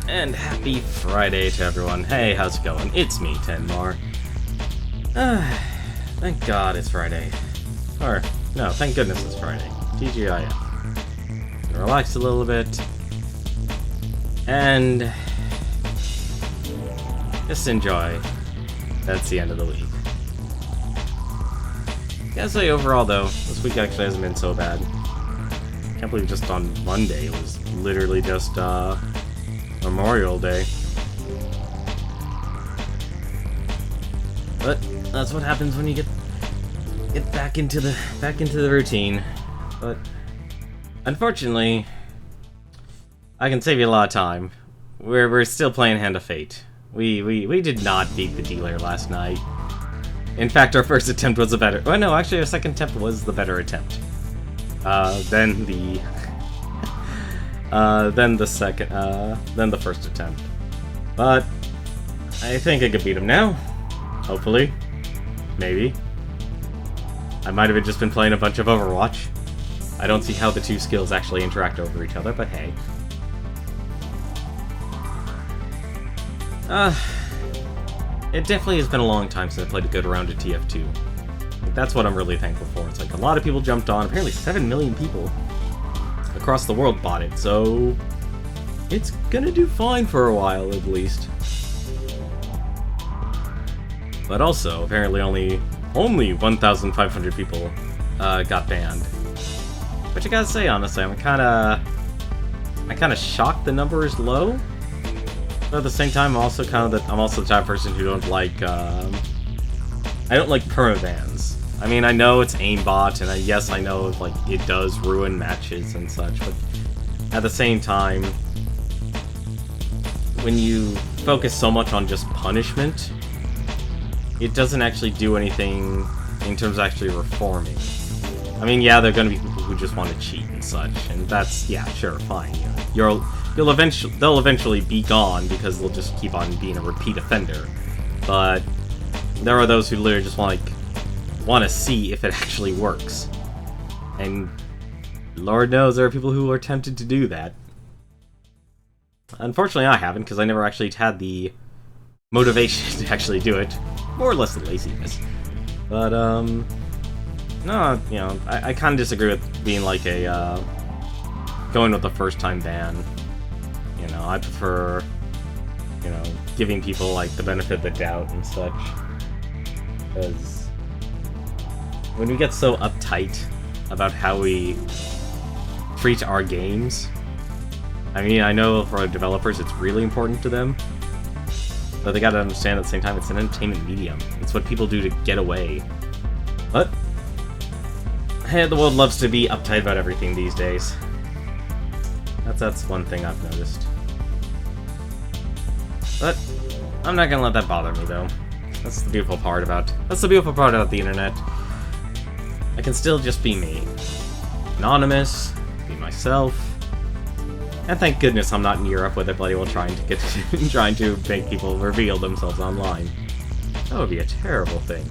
And happy Friday to everyone. Hey, how's it going? It's me, Tenmar. Thank God it's Friday. Or, no, thank goodness it's Friday. TGIF. Relax a little bit. And just enjoy. That's the end of the week. Gotta say, overall, though, this week actually hasn't been so bad. Can't believe just on Monday it was literally just, Memorial Day. But that's what happens when you get back into the routine. But unfortunately, I can save you a lot of time. We're still playing Hand of Fate. We did not beat the dealer last night. In fact, our first attempt was a better. Well, no, actually, our second attempt was the better attempt. Then the first attempt. But I think I could beat him now. Hopefully. Maybe. I might have just been playing a bunch of Overwatch. I don't see how the two skills actually interact over each other, but hey. It definitely has been a long time since I played a good round of TF2. Like, that's what I'm really thankful for. It's like a lot of people jumped on. Apparently 7 million people across the world bought it, so it's gonna do fine for a while at least. But also, apparently only 1,500 people got banned. Which I gotta say, honestly, I'm kinda shocked the number is low. But at the same time, I'm also the type of person who don't like I don't like permabans. I mean, I know it's aimbot, and yes, I know like it does ruin matches and such, but at the same time, when you focus so much on just punishment, it doesn't actually do anything in terms of actually reforming. I mean, yeah, there are gonna be people who just want to cheat and such, and that's, yeah, sure, fine. They'll eventually be gone because they'll just keep on being a repeat offender. But there are those who literally just want to see if it actually works. And Lord knows there are people who are tempted to do that. Unfortunately, I haven't, because I never actually had the motivation to actually do it. More or less the laziness. But, no, you know, I kind of disagree with being like going with the first time ban. You know, I prefer, you know, giving people like the benefit of the doubt and such. Because when we get so uptight about how we treat our games, I mean, I know for developers it's really important to them, but they gotta understand at the same time it's an entertainment medium. It's what people do to get away. But hey, the world loves to be uptight about everything these days. That's one thing I've noticed. But I'm not gonna let that bother me, though. That's the beautiful part about the internet. I can still just be me. Anonymous, be myself. And thank goodness I'm not in Europe where they're bloody well trying to make people reveal themselves online. That would be a terrible thing.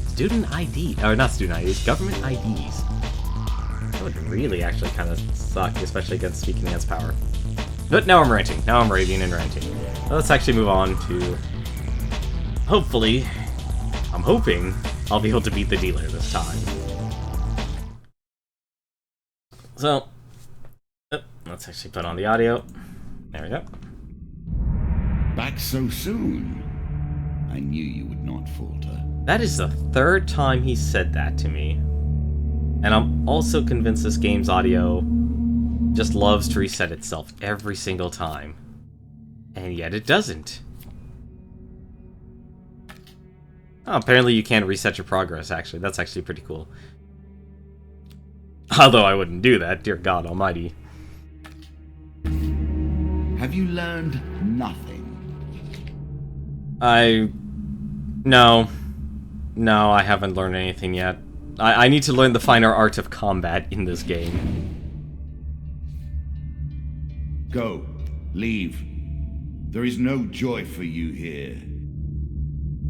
Student ID, or not student IDs, government IDs. That would really actually kind of suck, especially speaking against power. But now I'm ranting. Now I'm raving and ranting. So let's actually move on to... Hopefully, I'm hoping I'll be able to beat the dealer this time. So, let's actually put on the audio. There we go. Back so soon? I knew you would not falter. That is the third time he said that to me. And I'm also convinced this game's audio just loves to reset itself every single time. And yet it doesn't. Oh, apparently you can reset your progress, actually. That's actually pretty cool. Although I wouldn't do that, dear God almighty. Have you learned nothing? No, I haven't learned anything yet. I need to learn the finer art of combat in this game. Go. Leave. There is no joy for you here.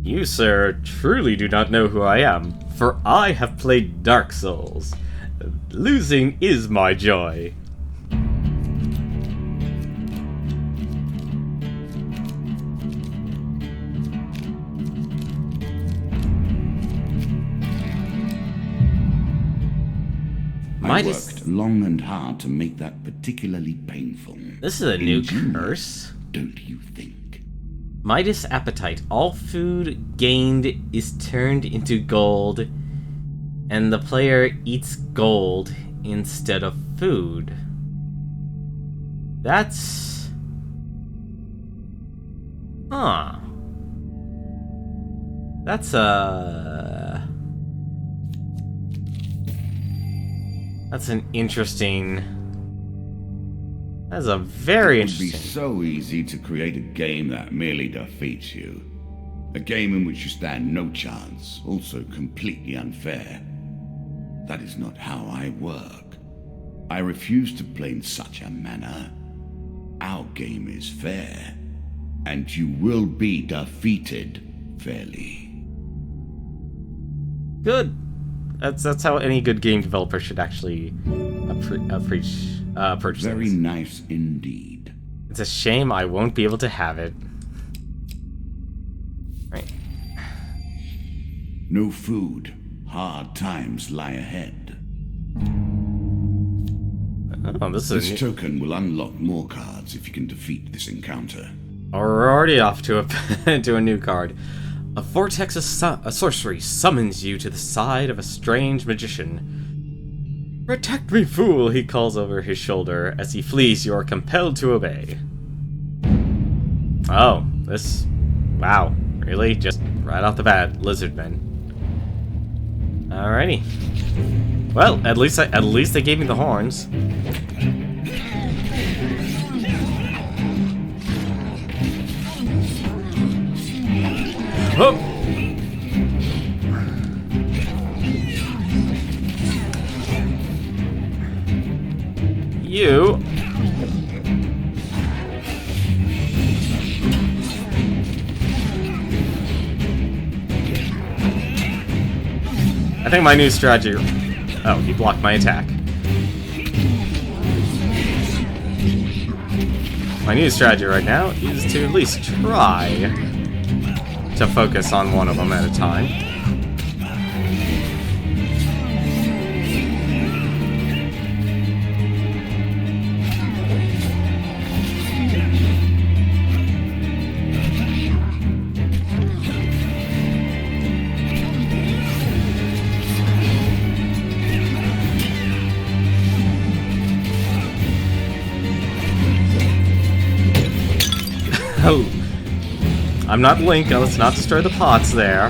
You, sir, truly do not know who I am, for I have played Dark Souls. Losing is my joy. I worked long and hard to make that particularly painful. This is a new curse. Don't you think? Midas appetite. All food gained is turned into gold, and the player eats gold instead of food. That's... Huh. That's an interesting... That's a very interesting... It would be so easy to create a game that merely defeats you. A game in which you stand no chance, also completely unfair. That is not how I work. I refuse to play in such a manner. Our game is fair, and you will be defeated fairly. Good. That's how any good game developer should actually purchase Very things. nice indeed. It's a shame I won't be able to have it. Right. No food. Hard times lie ahead. Oh, this is... This token will unlock more cards if you can defeat this encounter. We're already off to a to a new card. A vortex of a sorcery summons you to the side of a strange magician. Protect me, fool, he calls over his shoulder. As he flees, you are compelled to obey. Oh, this... Wow. Really? Just right off the bat, lizardmen. Alrighty. Well, at least they gave me the horns. Oh! You... I think my new strategy... Oh, he blocked my attack. My new strategy right now is to at least try to focus on one of them at a time. Oh, I'm not Link, let's not destroy the pots there.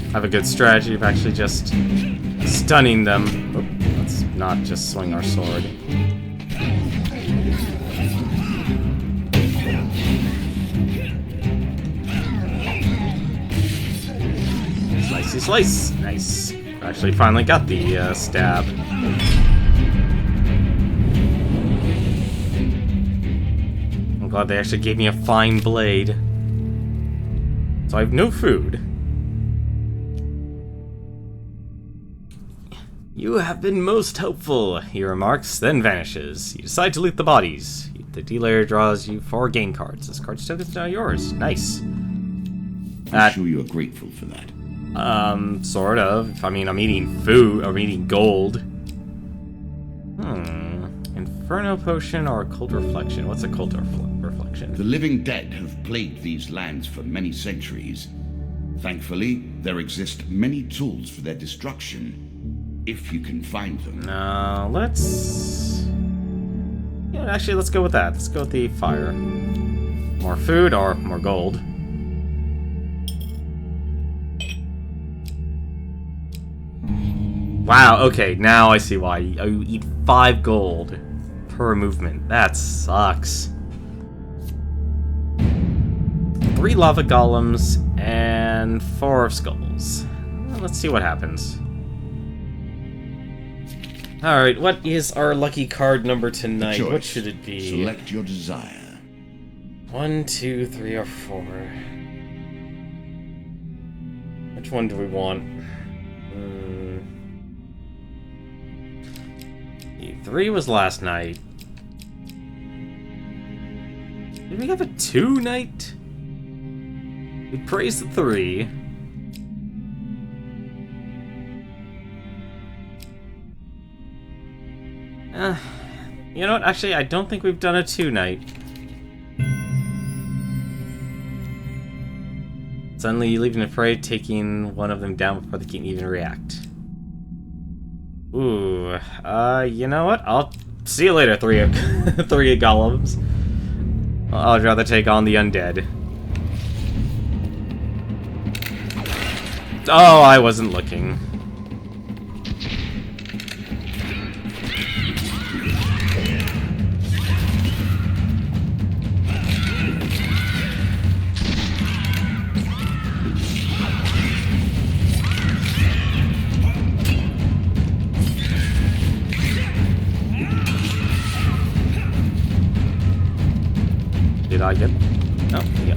I have a good strategy of actually just stunning them. Oh, let's not just swing our sword. Slicey slice! Nice. Actually finally got the stab. I'm glad they actually gave me a fine blade. So I have no food. You have been most helpful, he remarks, then vanishes. You decide to loot the bodies. The dealer draws you 4 game cards. This card's token's now yours. Nice. I'm sure you are grateful for that. Sort of. I mean, I'm eating food. I'm eating gold. Inferno potion or occult reflection? What's occult reflection? The living dead have plagued these lands for many centuries. Thankfully, there exist many tools for their destruction, if you can find them. No, let's... Yeah, actually, let's go with that. Let's go with the fire. More food or more gold. Wow, okay, now I see why. You eat 5 gold per movement. That sucks. 3 lava golems and 4 skulls. Well, let's see what happens. Alright, what is our lucky card number tonight? What should it be? Select your desire. 1, 2, 3, or 4. Which one do we want? 3 was last night. Did we have a 2 night? We praised the 3. You know what? Actually, I don't think we've done a 2-night. Suddenly leaving a prey, taking one of them down before they can even react. Ooh, you know what? I'll see you later, 3 golems. I'd rather take on the undead. Oh, I wasn't looking. Did I get? No, yeah.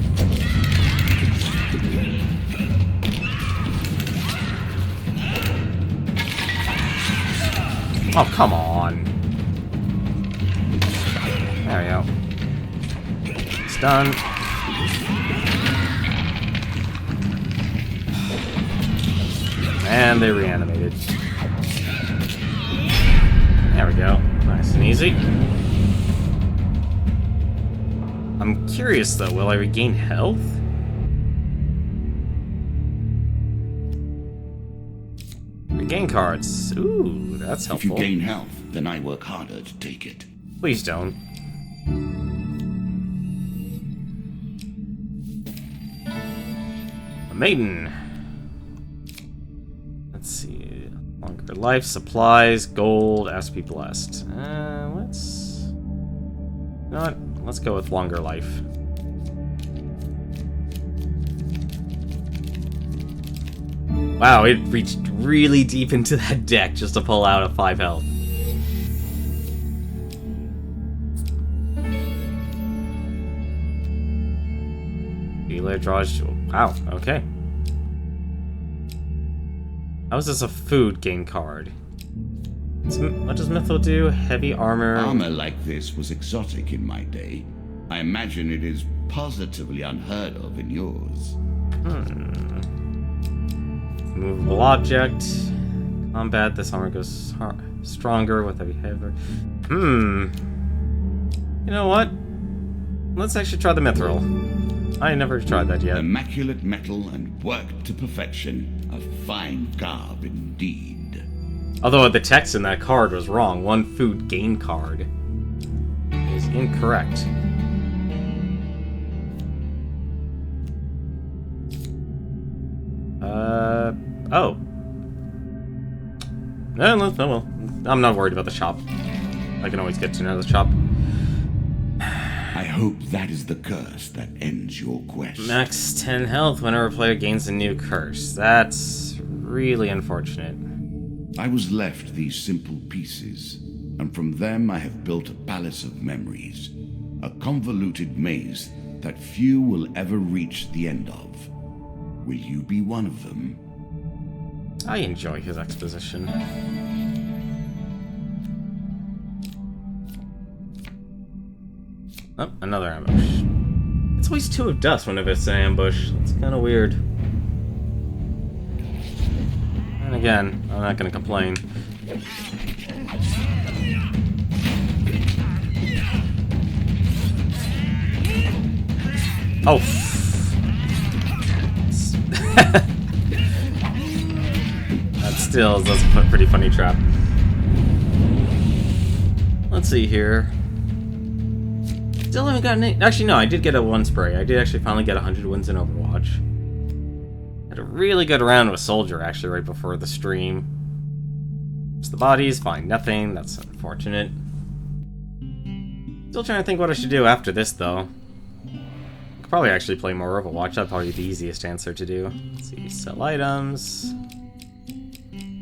Oh, come on. There we go. It's done. And they reanimated. There we go. Nice and easy. I'm curious though, will I regain health? Regain cards. Ooh, that's helpful. If you gain health, then I work harder to take it. Please don't. A maiden. Let's see. Longer life, supplies, gold, ask be blessed. Let's... You know what? Let's go with longer life. Wow, it reached really deep into that deck just to pull out a 5 health. Healer draws... Wow, okay. How is this a food gain card? What does Mithril do? Heavy armor... Armor like this was exotic in my day. I imagine it is positively unheard of in yours. Movable object. Combat. This armor goes stronger with heavy hammer. You know what? Let's actually try the Mithril. I never tried that yet. Immaculate metal and worked to perfection. A fine garb indeed. Although the text in that card was wrong. 1 food gain card is incorrect. Oh. No, well. I'm not worried about the shop. I can always get to another shop. I hope that is the curse that ends your quest. Max 10 health whenever a player gains a new curse. That's really unfortunate. I was left these simple pieces, and from them I have built a palace of memories. A convoluted maze that few will ever reach the end of. Will you be one of them? I enjoy his exposition. Oh, another ambush. It's always 2 of dust whenever it's an ambush. It's kind of weird. And again, I'm not gonna complain. Oh. That still does a pretty funny trap. Let's see here. Still haven't gotten any. Actually, no, I did get a 1 spray. I did actually finally get 100 wins in Overwatch. Had a really good round with Soldier, actually, right before the stream. Just the bodies, find nothing. That's unfortunate. Still trying to think what I should do after this, though. I could probably actually play more Overwatch. That'd probably be the easiest answer to do. Let's see, sell items.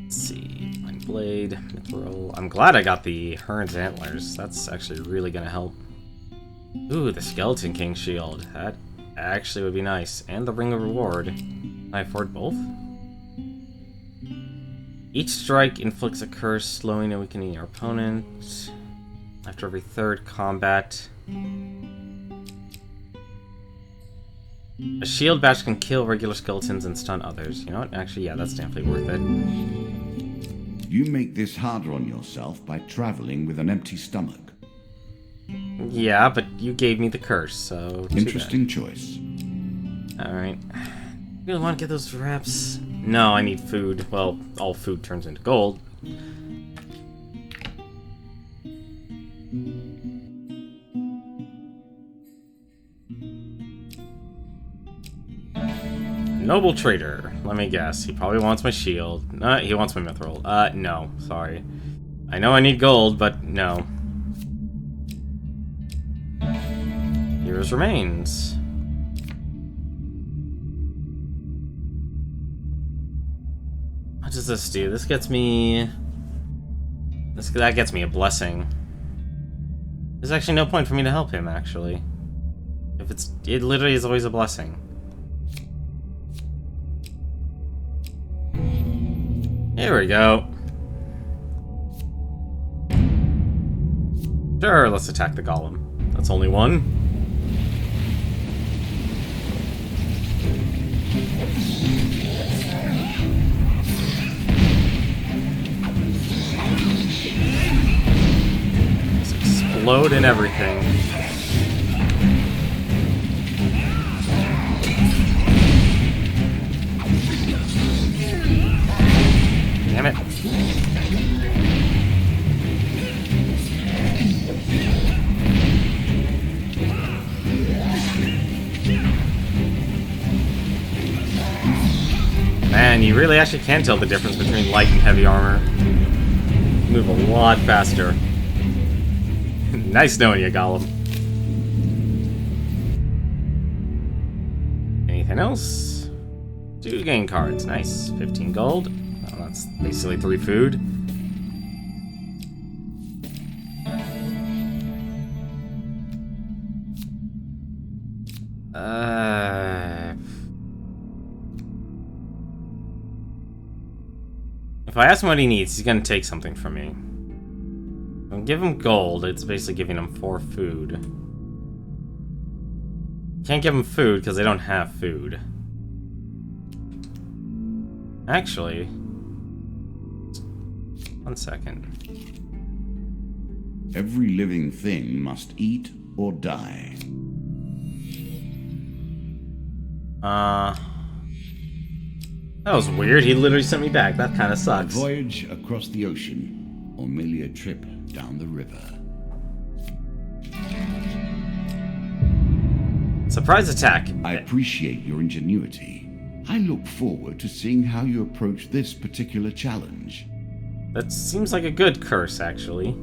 Let's see, find blade, mithril. I'm glad I got the Hearn's antlers. That's actually really gonna help. Ooh, the Skeleton King shield. That actually would be nice. And the Ring of Reward. Can I afford both? Each strike inflicts a curse, slowing and weakening your opponent. After every 3rd combat. A shield bash can kill regular skeletons and stun others. You know what? Actually, yeah, that's definitely worth it. You make this harder on yourself by traveling with an empty stomach. Yeah, but you gave me the curse, so... Interesting choice. Alright. Really want to get those reps? No, I need food. Well, all food turns into gold. Noble trader. Let me guess. He probably wants my shield. He wants my mithril. No. Sorry. I know I need gold, but no. Heroes remains. What does this do? This gets me... That gets me a blessing. There's actually no point for me to help him, actually. It literally is always a blessing. Here we go. Sure, let's attack the golem. That's only one. Just explode and everything. Damn it. Man, you really actually can tell the difference between light and heavy armor. Move a lot faster. Nice knowing you, Golem. Anything else? 2 game cards. Nice. 15 gold. Well, that's basically 3 food. If I ask him what he needs, he's gonna take something from me. I'll give him gold. It's basically giving him 4 food. Can't give him food because they don't have food. Actually, 1 second. Every living thing must eat or die. That was weird. He literally sent me back. That kind of A sucks. voyage across the ocean, or merely a trip down the river. Surprise attack. I appreciate your ingenuity. I look forward to seeing how you approach this particular challenge. That seems like a good curse, actually.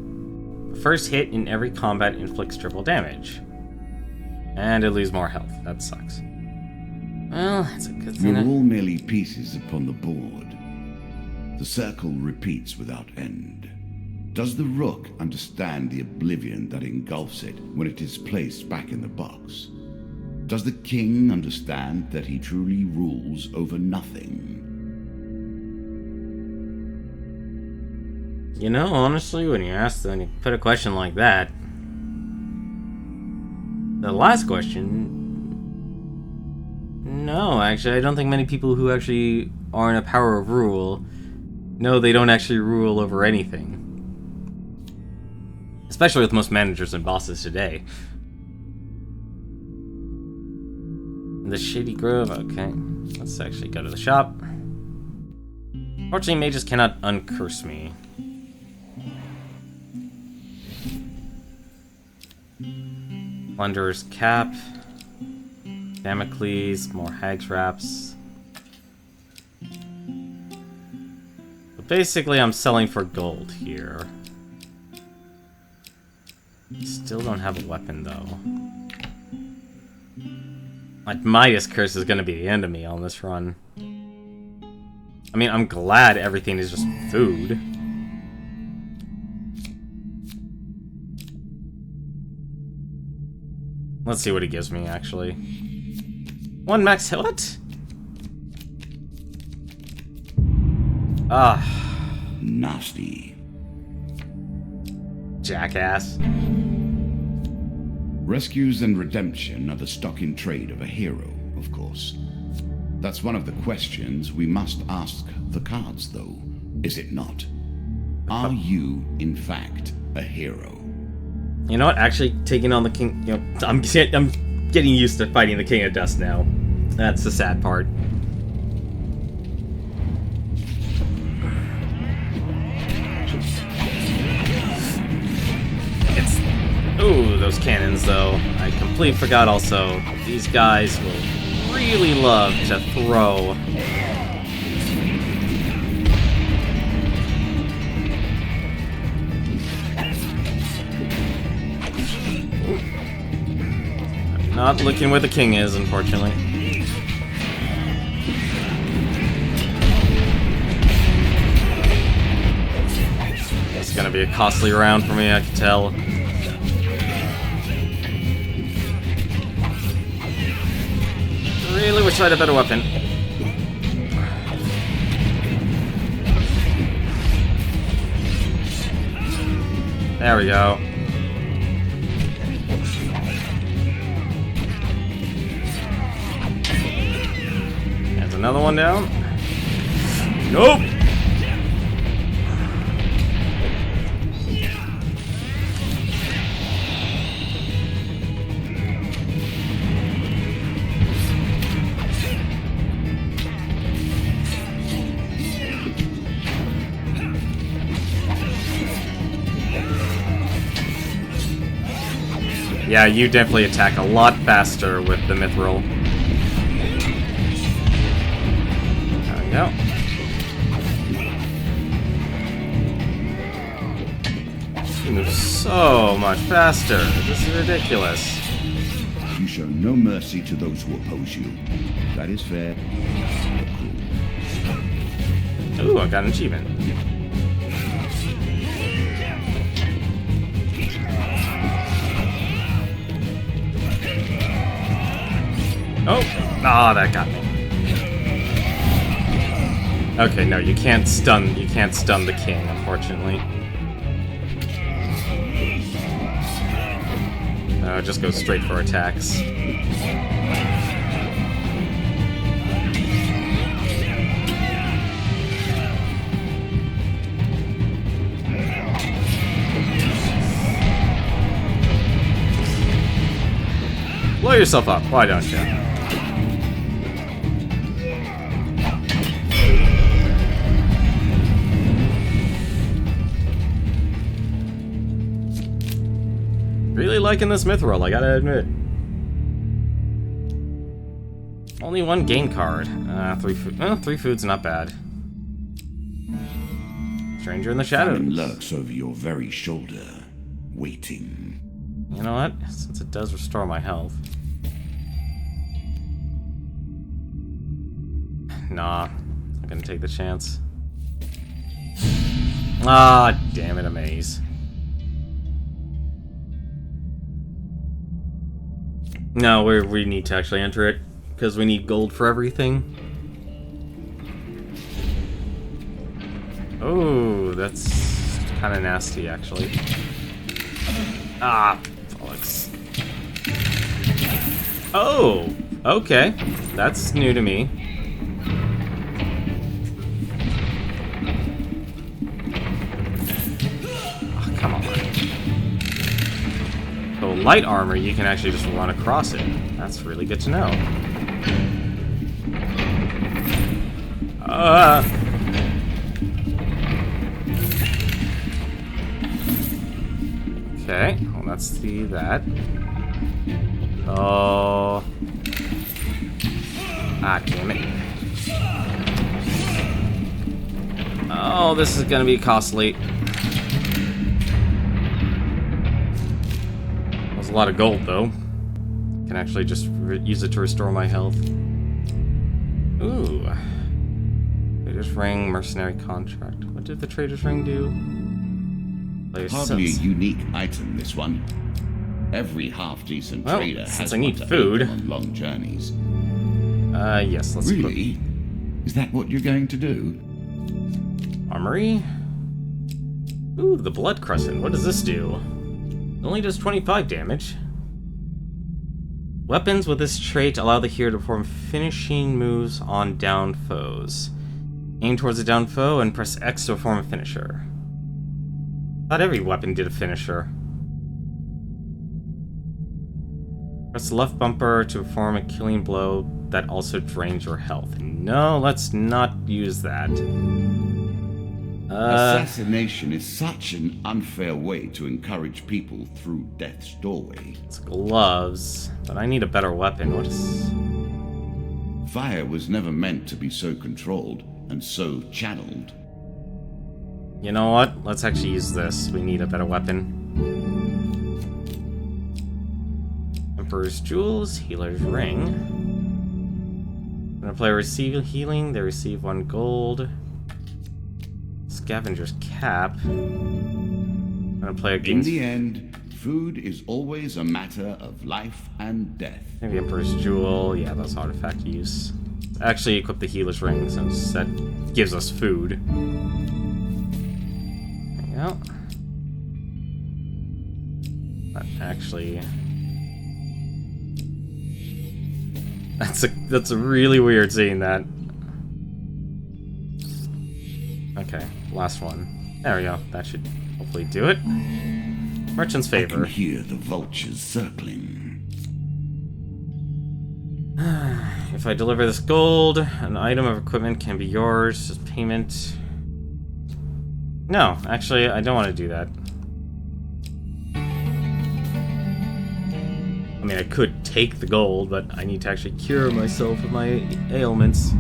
First hit in every combat inflicts triple damage. And it loses more health. That sucks. Well, that's a good thing. You're all merely pieces upon the board. The circle repeats without end. Does the rook understand the oblivion that engulfs it when it is placed back in the box? Does the king understand that he truly rules over nothing? You know, honestly, when you put a question like that, the last question, no, actually, I don't think many people who actually are in a power of rule know they don't actually rule over anything. Especially with most managers and bosses today. The Shady Grove, okay. Let's actually go to the shop. Fortunately, mages cannot uncurse me. Plunderer's Cap. Damocles, more Hag's Wraps. But basically, I'm selling for gold here. Still don't have a weapon, though. My Midas Curse is going to be the end of me on this run. I mean, I'm glad everything is just food. Let's see what he gives me, actually. 1 max hit? What? Nasty. Jackass. Rescues and redemption are the stock in trade of a hero, of course. That's one of the questions we must ask the cards, though, is it not? Are you, in fact, a hero? You know what? Actually, taking on the king... You know, I'm getting used to fighting the King of Dust now. That's the sad part. Ooh, those cannons, though. I completely forgot also. These guys will really love to throw. Not looking where the king is, unfortunately. It's gonna be a costly round for me, I can tell. Really wish I had a better weapon. There we go. There's another one down. Nope! Yeah, you definitely attack a lot faster with the mithril. There we go. You move so much faster. This is ridiculous. You show no mercy to those who oppose you. That is fair. Ooh, I got an achievement. Oh, that got me. Okay, no, you can't stun the king, unfortunately. Just go straight for attacks. Blow yourself up, why don't you? Really liking this mithril, I gotta admit. Only one game card. 3 food. Oh, 3 food's not bad. Stranger in the Shadows. Famine lurks over your very shoulder, waiting. You know what? Since it does restore my health. Nah, I'm gonna take the chance. Ah, damn it, a maze. No, we need to actually enter it, because we need gold for everything. Oh, that's kind of nasty, actually. Ah, bollocks. Oh, okay. That's new to me. Oh, come on. So light armor, you can actually just run across it. That's really good to know. Okay, well let's see that. Oh. Ah, damn it. Oh, this is gonna be costly. There's a lot of gold, though. Can actually just use it to restore my health. Ooh. Trader's Ring, Mercenary Contract. What did the Trader's Ring do? Hardly a unique item, this one. Every half-decent trader has I need one to food aid on long journeys. Yes, let's Really? Is that what you're going to do? Armory? Ooh, the Blood Crescent. What does this do? It only does 25 damage. Weapons with this trait allow the hero to perform finishing moves on downed foes. Aim towards a downed foe and press X to perform a finisher. Not every weapon did a finisher. Press the left bumper to perform a killing blow that also drains your health. No, let's not use that. Assassination is such an unfair way to encourage people through death's doorway. It's gloves, but I need a better weapon. What is... Fire was never meant to be so controlled and so channeled. You know what? Let's actually use this. We need a better weapon. Emperor's Jewels, Healer's Ring. When a player receives healing, they receive 1 gold. Scavenger's Cap. When a player gains... In the end, food is always a matter of life and death. Maybe Emperor's Jewel. Yeah, that's artifact use. Actually, equip the Healer's Ring since that gives us food. There you go. But actually... That's a really weird seeing that. Okay, last one. There we go. That should hopefully do it. Merchant's Favor. I can hear the vultures circling. If I deliver this gold, an item of equipment can be yours as payment. No, actually, I don't want to do that. I mean, I could take the gold, but I need to actually cure myself of my ailments.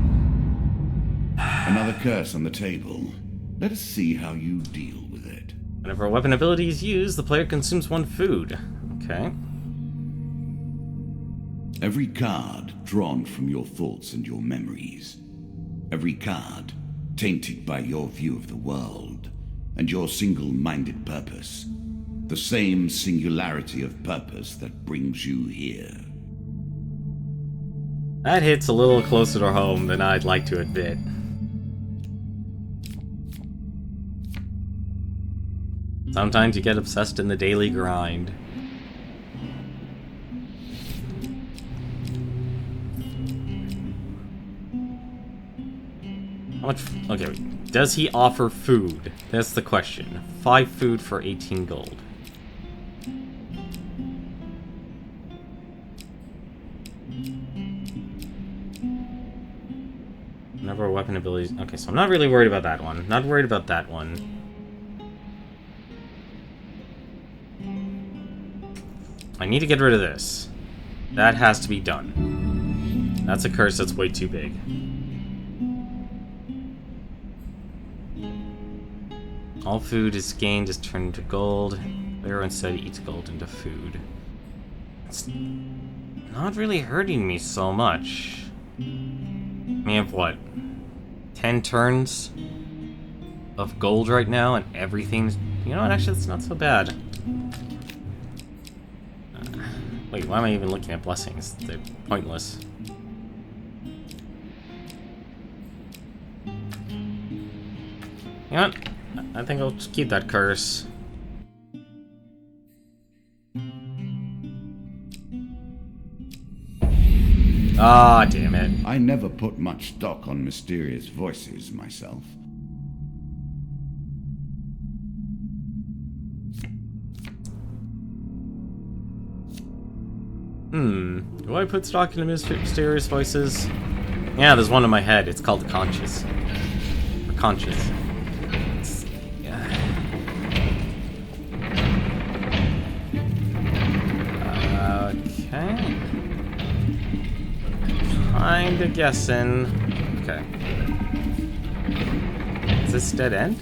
Another curse on the table. Let us see how you deal with it. Whenever a weapon ability is used, the player consumes 1 food. Okay. Every card drawn from your thoughts and your memories. Every card tainted by your view of the world and your single-minded purpose. The same singularity of purpose that brings you here. That hits a little closer to home than I'd like to admit. Sometimes you get obsessed in the daily grind. How much... Okay, does he offer food? That's the question. 5 food for 18 gold. Whenever a weapon abilities... Okay, so I'm not really worried about that one. Not worried about that one. I need to get rid of this. That has to be done. That's a curse that's way too big. All food is gained is turned into gold. Player instead eats gold into food. It's not really hurting me so much. I have what? 10 turns of gold right now, and everything's... You know what? Actually, that's not so bad. Wait, why am I even looking at blessings? They're pointless. You know what? I think I'll just keep that curse. Ah, damn it. I never put much stock on mysterious voices myself. Do I put stock into mysterious voices? Yeah, there's one in my head. It's called Conscious. Or Conscious. Okay. Kinda guessing. Okay. Is this dead end?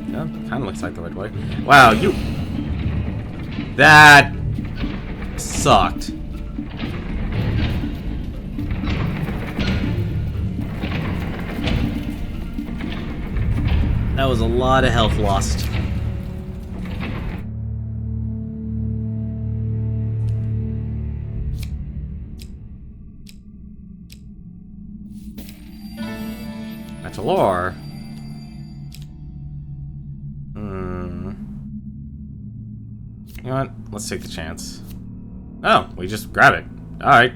No, kinda looks like the right way. Wow, you... That... sucked. That was a lot of health lost. Metalor. You know what? Let's take the chance. Oh, we just grab it. Alright.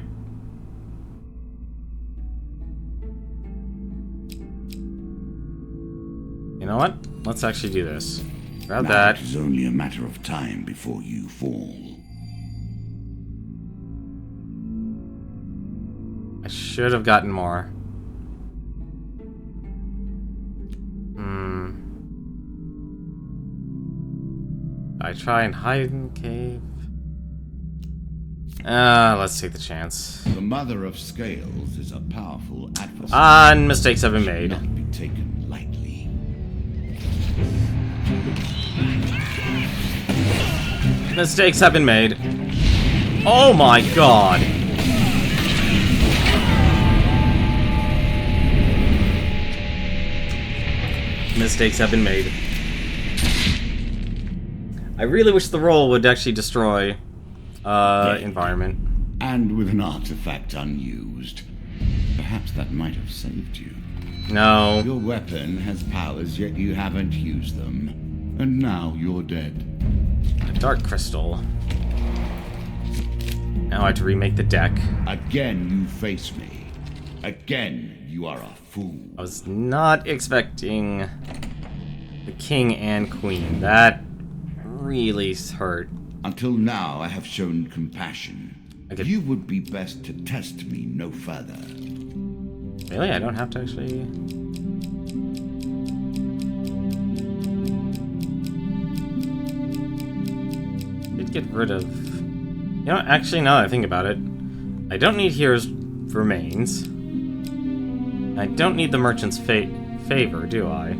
You know what? Let's actually do this. Grab that. It is only a matter of time before you fall. I should have gotten more. I try and hide in the cave. Let's take the chance. The Mother of Scales is a powerful adversary. And mistakes have been made. Not be taken lightly. Mistakes have been made. Oh my god! Mistakes have been made. I really wish the roll would actually destroy environment. And with an artifact unused. Perhaps that might have saved you. No. Your weapon has powers, yet you haven't used them. And now you're dead. A dark crystal. Now I have to remake the deck. Again you face me. Again you are a fool. I was not expecting the king and queen. That really hurt. Until now I have shown compassion. You would be best to test me no further. Really? I don't have to actually... Did get rid of... You know, actually, now that I think about it, I don't need Hero's Remains. I don't need the Merchant's Favor, do I?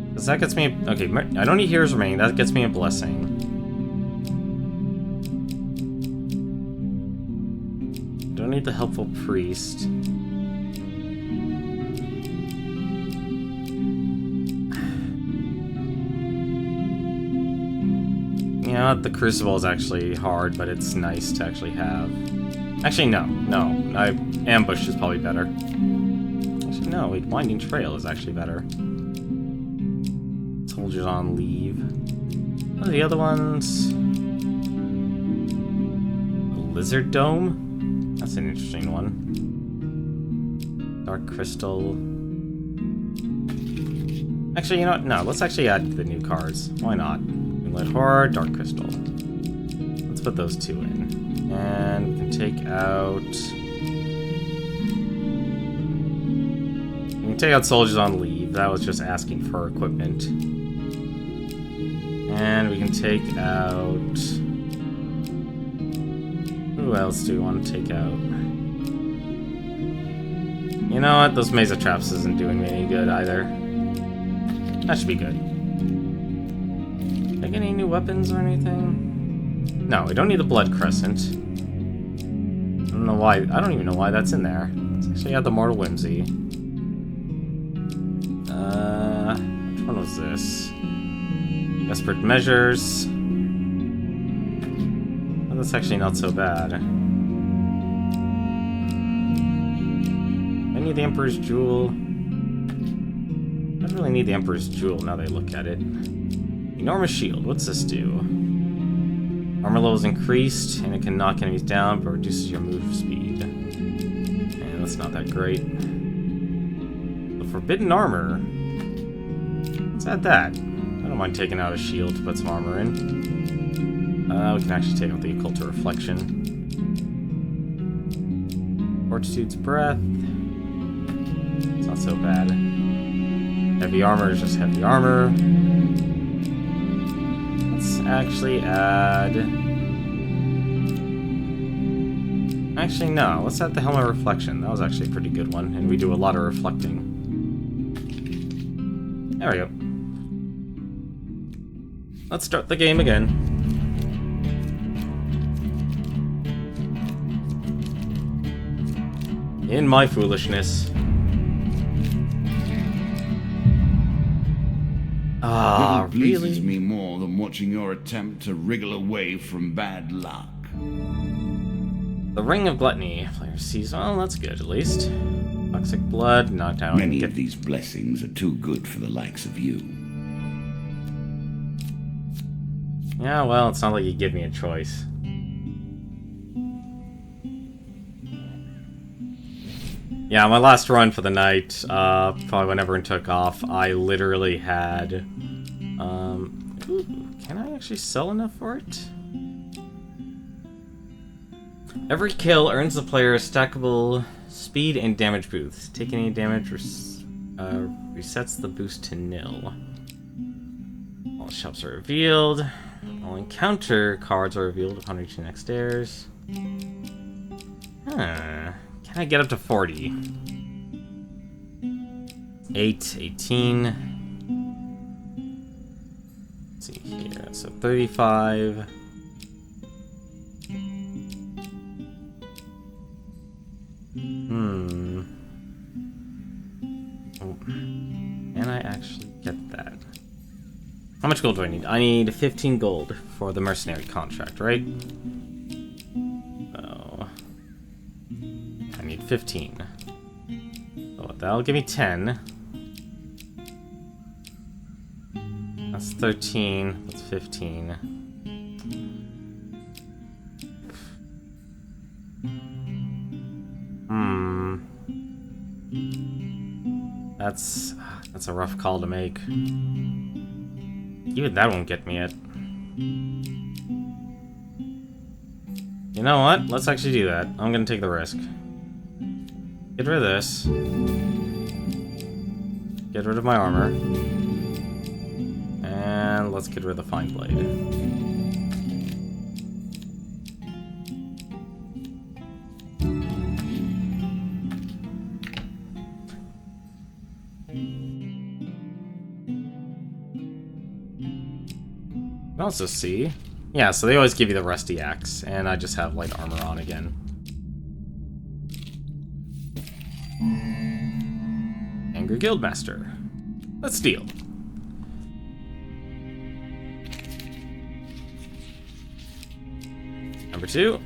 Because that gets me... Okay, I don't need Hero's Remain. That gets me a Blessing. Don't need the Helpful Priest. You know, the Crucible is actually hard, but it's nice to actually have. Actually, no. Ambush is probably better. Actually, no. Wait, Winding Trail is actually better. Soldiers on Leave. What are the other ones? The Lizard Dome? That's an interesting one. Dark Crystal. Actually, you know what? No, let's actually add the new cards. Why not? Moonlit Horror, Dark Crystal. Let's put those two in. And we can take out... We can take out Soldiers on Leave. That was just asking for equipment. And we can take out... Who else do we want to take out? You know what? Those Mesa Traps isn't doing me any good either. That should be good. Take any new weapons or anything? No, we don't need the Blood Crescent. I don't know why. I don't even know why that's in there. Let's actually add the Mortal Whimsy. Which one was this? Desperate Measures. Well, that's actually not so bad. I need the Emperor's Jewel. I don't really need the Emperor's Jewel now that I look at it. Enormous Shield. What's this do? Armor level is increased, and it can knock enemies down, but reduces your move speed. And that's not that great. The Forbidden Armor. Let's add that. I don't mind taking out a shield to put some armor in. We can actually take out the Occult Reflection. Fortitude's Breath. It's not so bad. Heavy armor is just heavy armor. Let's actually add... Actually, no. Let's add the Helmet of Reflection. That was actually a pretty good one, and we do a lot of reflecting. There we go. Let's start the game again. In my foolishness. Ah, Little pleases me more than watching your attempt to wriggle away from bad luck. The Ring of Gluttony. Player sees. Well, that's good at least. Toxic Blood, knocked out. Many of these blessings are too good for the likes of you. Yeah, well, it's not like you give me a choice. Yeah, my last run for the night, probably when everyone took off, I literally had, ooh, can I actually sell enough for it? Every kill earns the player a stackable speed and damage boost. Taking any damage resets the boost to nil. All shops are revealed. All encounter cards are revealed upon reaching the next stairs. Huh. Can I get up to 40? 8, 18. Let's see here. So 35. Oh. Can I actually get that? How much gold do I need? I need 15 gold for the mercenary contract, right? So I need 15. So that'll give me 10. That's 13. That's 15. That's a rough call to make. Even that won't get me it. You know what? Let's actually do that. I'm gonna take the risk. Get rid of this. Get rid of my armor. And let's get rid of the Fine Blade. Also see. Yeah, so they always give you the rusty axe, and I just have light armor on again. Angry Guildmaster. Let's deal. Number 2.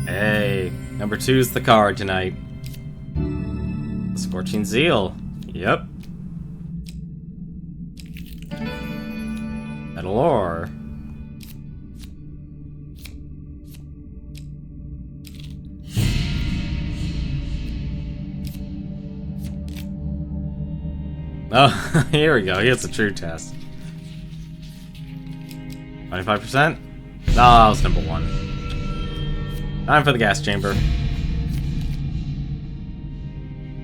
Hey, number 2's the card tonight. Scorching Zeal. Yep. Metal ore. Oh, here we go. Here's a true test. 25%? No, that was number 1. Time for the gas chamber.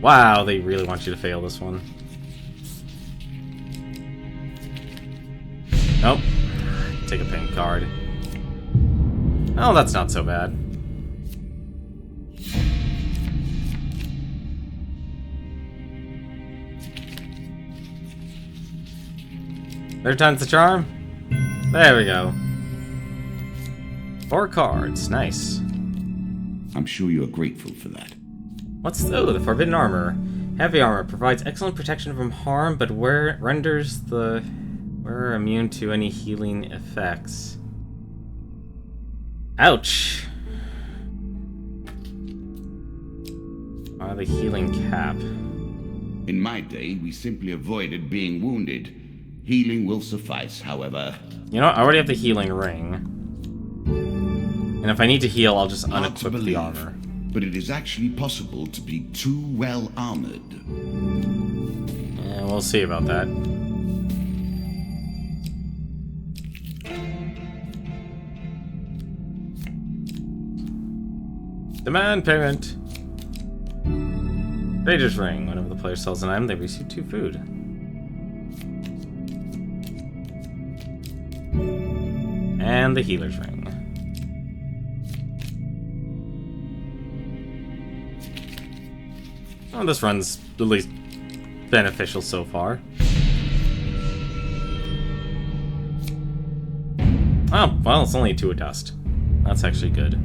Wow, they really want you to fail this one. Nope. Take a pink card. Oh, that's not so bad. Third time's the charm? There we go. 4 cards. Nice. I'm sure you are grateful for that. What's the Forbidden Armor? Heavy armor provides excellent protection from harm, but renders the wearer immune to any healing effects. Ouch! The healing cap. In my day, we simply avoided being wounded. Healing will suffice, however. You know what? I already have the healing ring. And if I need to heal, I'll just Hard to unequip the believe, armor. but it is actually possible to be too well armored. Yeah, we'll see about that. Demand payment. Trader's ring. Whenever the player sells an item, they receive 2 food. And the healer's ring. Oh, this run's at least beneficial so far. Oh, well, it's only 2 of dust. That's actually good.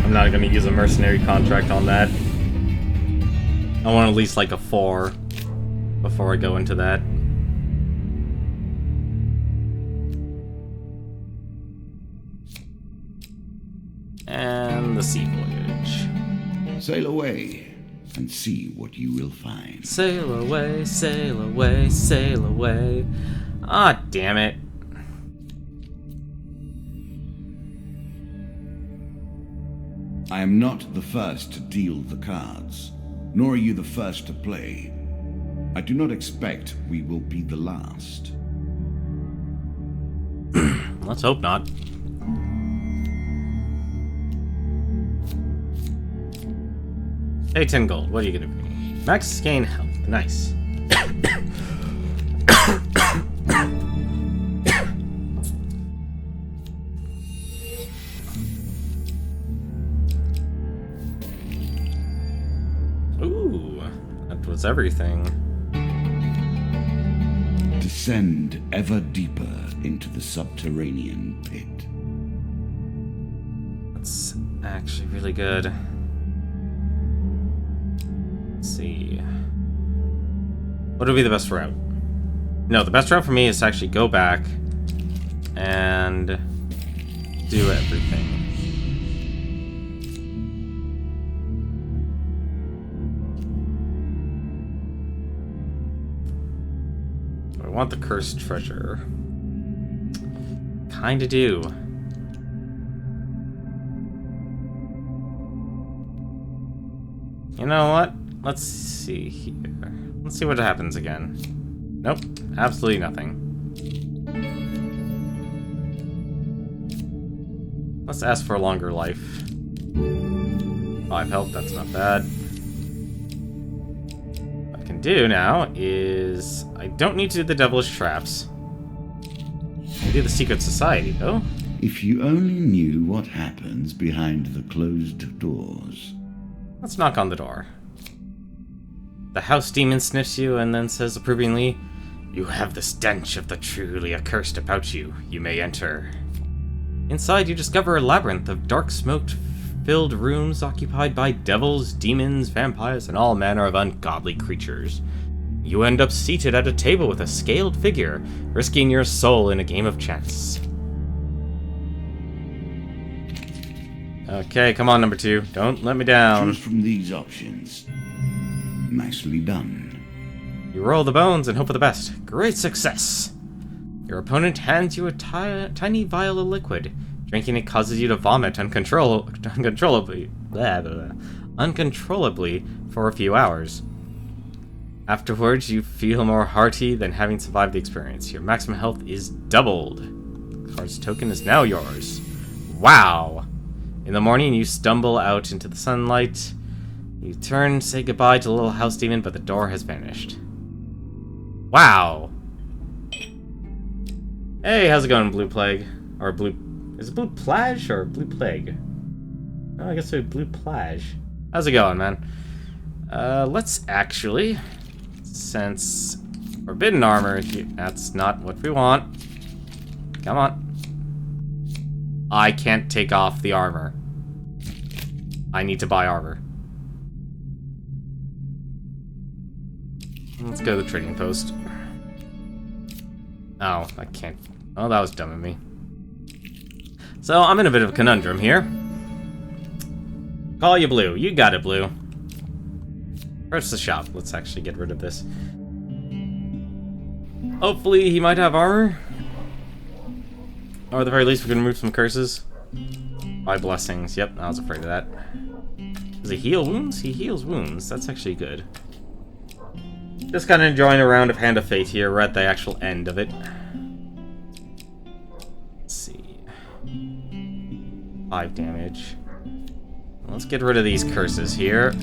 I'm not going to use a mercenary contract on that. I want at least like a 4 before I go into that. And the sea voyage. Sail away and see what you will find. Sail away, sail away, sail away. Ah, damn it. I am not the first to deal the cards, nor are you the first to play. I do not expect we will be the last. Let's hope not. Hey, 10 gold. What are you gonna bring me? Max gain health. Nice. Ooh, that was everything. Descend ever deeper into the subterranean pit. That's actually really good. Let's see. What would be the best route? No, the best route for me is to actually go back and do everything. I want the cursed treasure. Kinda do. You know what? Let's see here. Let's see what happens again. Nope, absolutely nothing. Let's ask for a longer life. 5 health, that's not bad. What I can do now is... I don't need to do the devilish traps. I can do the secret society, though. If you only knew what happens behind the closed doors. Let's knock on the door. The house demon sniffs you and then says approvingly, "You have the stench of the truly accursed about you. You may enter." Inside, you discover a labyrinth of dark smoke-filled rooms occupied by devils, demons, vampires, and all manner of ungodly creatures. You end up seated at a table with a scaled figure, risking your soul in a game of chance. Okay, come on, number 2. Don't let me down. Choose from these options. Nicely done. You roll the bones and hope for the best. Great success! Your opponent hands you a tiny vial of liquid. Drinking it causes you to vomit uncontrollably for a few hours. Afterwards, you feel more hearty than having survived the experience. Your maximum health is doubled. The card's token is now yours. Wow! In the morning, you stumble out into the sunlight. You turn, say goodbye to the little house demon, but the door has vanished. Wow! Hey, how's it going, Blue Plague? Or Blue... Is it Blue Plage or Blue Plague? Oh, I guess it's Blue Plage. How's it going, man? Let's actually... Since... Forbidden armor, that's not what we want. Come on. I can't take off the armor. I need to buy armor. Let's go to the trading post. Oh, I can't. Oh, that was dumb of me. So, I'm in a bit of a conundrum here. Call you Blue. You got it, Blue. Where's the shop? Let's actually get rid of this. Hopefully, he might have armor. Or at the very least, we can remove some curses. By blessings. Yep, I was afraid of that. Does he heal wounds? He heals wounds. That's actually good. Just kind of enjoying a round of Hand of Fate here. We're at the actual end of it. Let's see. 5 damage. Let's get rid of these curses here.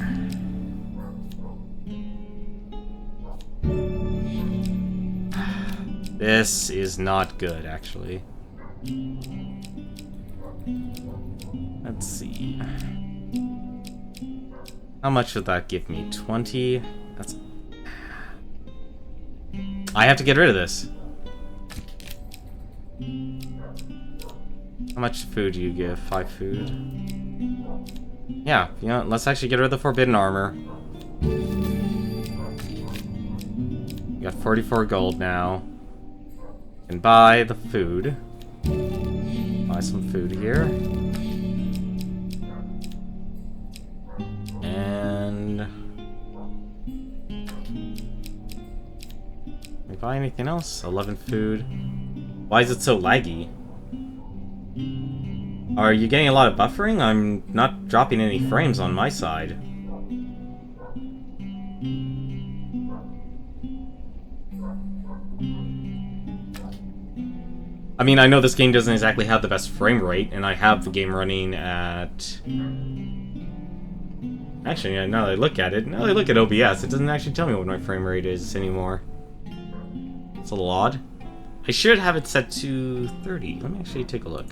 This is not good, actually. Let's see. How much would that give me? 20? That's... I have to get rid of this. How much food do you give? 5 food? Yeah, you know, let's actually get rid of the forbidden armor. You got 44 gold now. Can buy the food. Buy some food here. buy anything else? 11 food. Why is it so laggy? Are you getting a lot of buffering? I'm not dropping any frames on my side. I mean, I know this game doesn't exactly have the best frame rate, and I have the game running at... Actually, yeah, now that I look at it, OBS, it doesn't actually tell me what my frame rate is anymore. It's a little odd. I should have it set to 30. Let me actually take a look.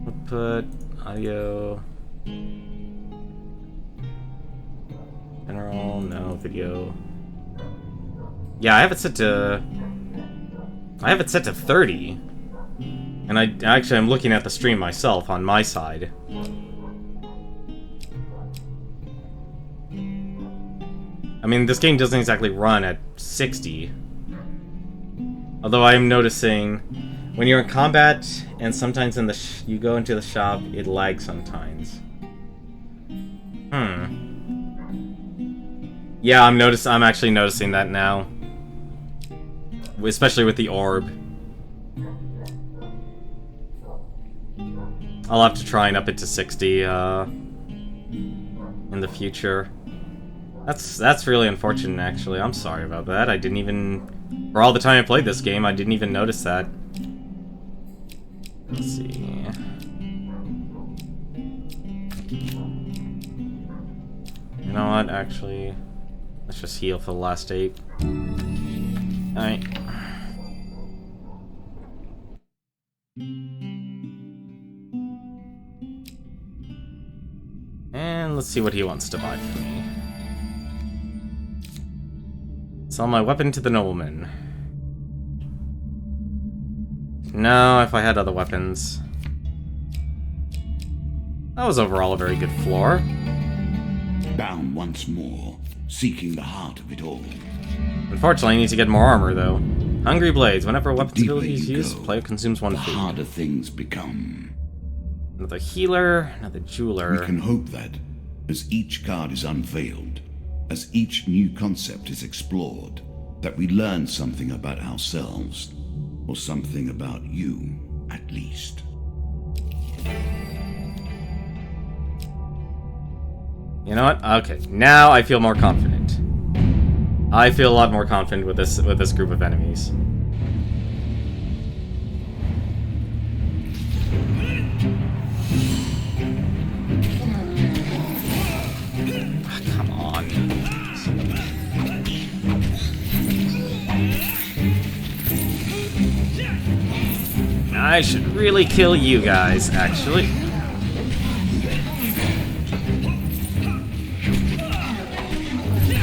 Output, audio... General, no, video. Yeah, I have it set to 30. And I'm looking at the stream myself on my side. I mean, this game doesn't exactly run at 60. Although I am noticing when you're in combat and sometimes in you go into the shop, it lags sometimes. Yeah, I'm actually noticing that now. Especially with the orb. I'll have to try and up it to 60 in the future. That's really unfortunate, actually. I'm sorry about that. I didn't even... For all the time I played this game, I didn't even notice that. Let's see... You know what, actually... Let's just heal for the last 8. Alright. And let's see what he wants to buy for me. Sell my weapon to the nobleman. No, if I had other weapons. That was overall a very good floor. Bound once more, seeking the heart of it all. Unfortunately, I need to get more armor, though. Hungry Blades. Whenever a weapon's ability is used, the player consumes 1 food. The harder things become. Another healer, another jeweler. We can hope that, as each card is unveiled, as each new concept is explored, that we learn something about ourselves, or something about you, at least. You know what? Okay, now I feel more confident. I feel a lot more confident with this group of enemies. Ah, come on. I should really kill you guys, actually.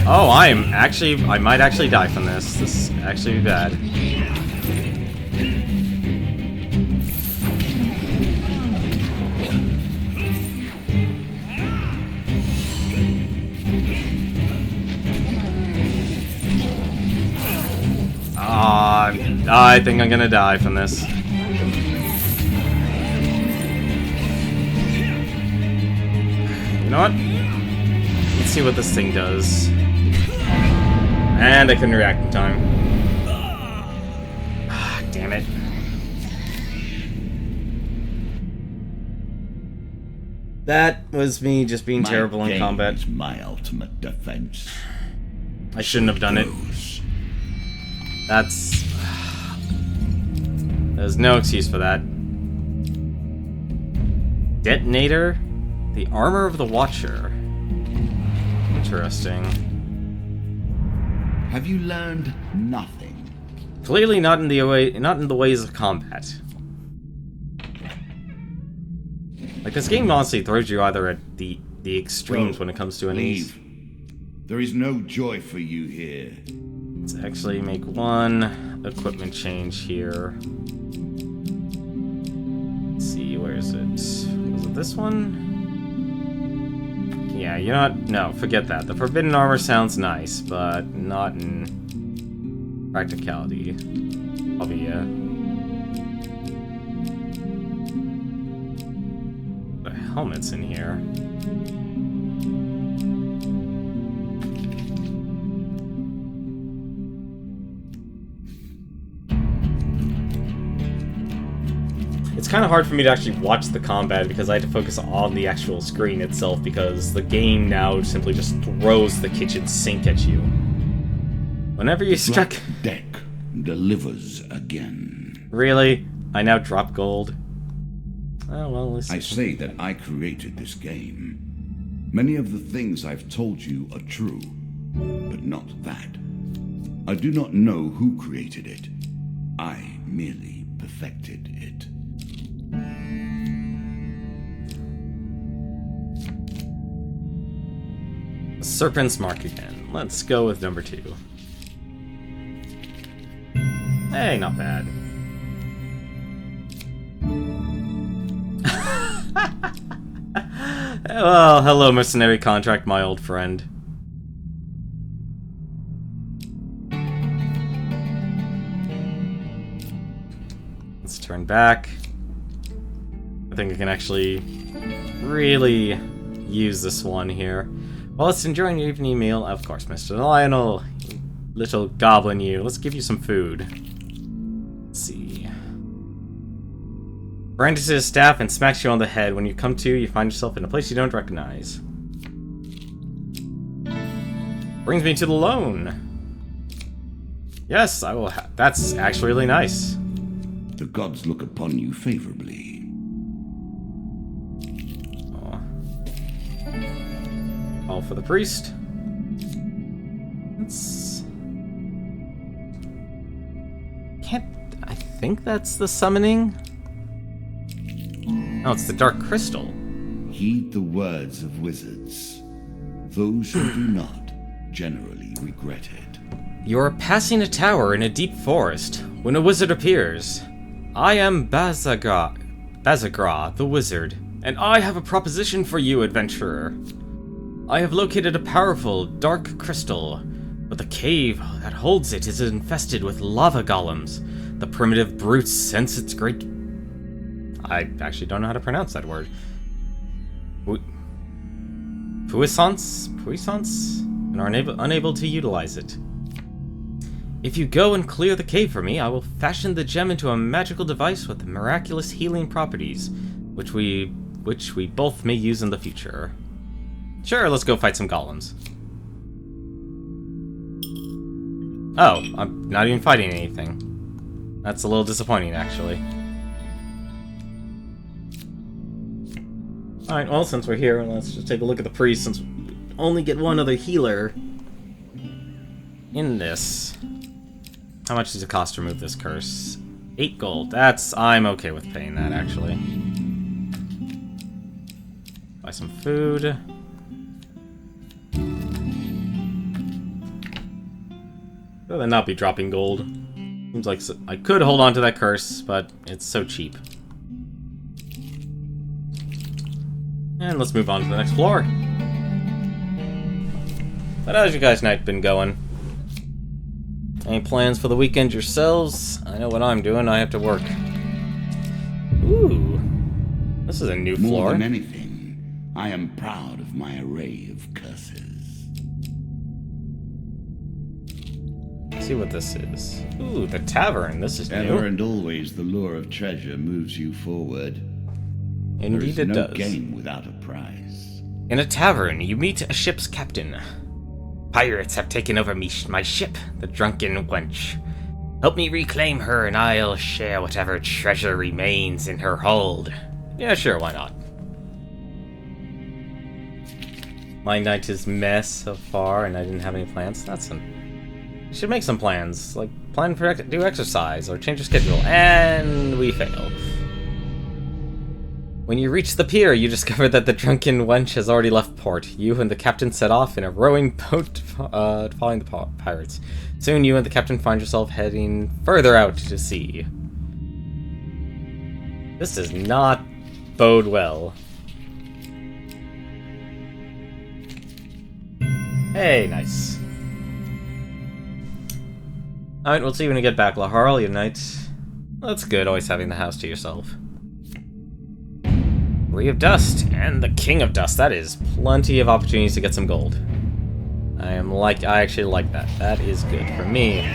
Oh, I might actually die from this. This is actually bad. I think I'm gonna die from this. You know what? Let's see what this thing does. And I couldn't react in time. Ah, damn it. That was me just being terrible in combat. Is my ultimate defense. I shouldn't have done it. There's no excuse for that. Detonator? The armor of the Watcher. Interesting. Have you learned nothing? Clearly not in the ways of combat. Like, this game honestly throws you either at the extremes when it comes to enemies. There is no joy for you here. Let's actually make one equipment change here. Let's see, where is it? Was it this one? Yeah, you know what? No, forget that. The forbidden armor sounds nice, but not in practicality. Probably, yeah. The helmet's in here. it's kind of hard for me to actually watch the combat because I had to focus on the actual screen itself because the game now simply just throws the kitchen sink at you. Whenever you struck... Black Deck delivers again. Really? I now drop gold? Oh, well, let's see. I say that I created this game. Many of the things I've told you are true, but not that. I do not know who created it. I merely perfected it. Serpent's Mark again. Let's go with number 2. Hey, not bad. Well, hello, mercenary contract, my old friend. Let's turn back. I think I can actually really use this one here. Well, let's enjoy your evening meal. Of course, Mr. Lionel. Little goblin you. Let's give you some food. Let's see. Brandishes his staff and smacks you on the head. When you come to, you find yourself in a place you don't recognize. Brings me to the loan. Yes, I will that's actually really nice. The gods look upon you favorably. Oh. All for the priest. I think that's the summoning? Oh, it's the Dark Crystal. Heed the words of wizards. Those who do not generally regret it. You are passing a tower in a deep forest when a wizard appears. I am Bazagra, the wizard, and I have a proposition for you, adventurer. I have located a powerful dark crystal, but the cave that holds it is infested with lava golems. The primitive brutes sense its great... I actually don't know how to pronounce that word. Puissance, and are unable to utilize it. If you go and clear the cave for me, I will fashion the gem into a magical device with miraculous healing properties, which we both may use in the future. Sure, let's go fight some golems. Oh, I'm not even fighting anything. That's a little disappointing, actually. Alright, well, since we're here, let's just take a look at the priest, since we only get one other healer in this. How much does it cost to remove this curse? 8 gold. I'm okay with paying that, actually. Buy some food. Rather not be dropping gold. Seems like I could hold on to that curse, but it's so cheap. And let's move on to the next floor. But how's your guys' night been going? Any plans for the weekend yourselves? I know what I'm doing. I have to work. Ooh. This is a new floor. More than anything, I am proud of my array of curses. Let's see what this is. Ooh, the tavern. This is new. Ever and always the lure of treasure moves you forward. Indeed it does. There is no game without a prize. In a tavern, you meet a ship's captain. Pirates have taken over my ship, the drunken wench. Help me reclaim her and I'll share whatever treasure remains in her hold. Yeah, sure, why not? My night is mess so far and I didn't have any plans. You should make some plans, like plan for do exercise or change your schedule, and we fail. When you reach the pier, you discover that the drunken wench has already left port. You and the captain set off in a rowing boat, following the pirates. Soon you and the captain find yourself heading further out to sea. This does not bode well. Hey, nice. Alright, we'll see when you get back, Laharl. Your night. That's good, always having the house to yourself. Ray of Dust and the King of Dust. That is plenty of opportunities to get some gold. I actually like that. That is good for me.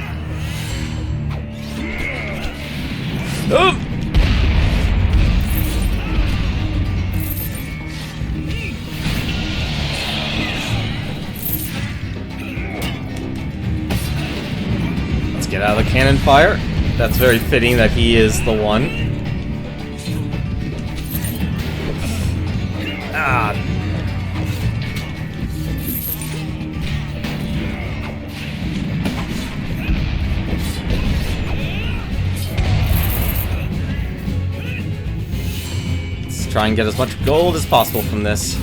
Oh! cannon fire. That's very fitting that he is the one. Ah. Let's try and get as much gold as possible from this.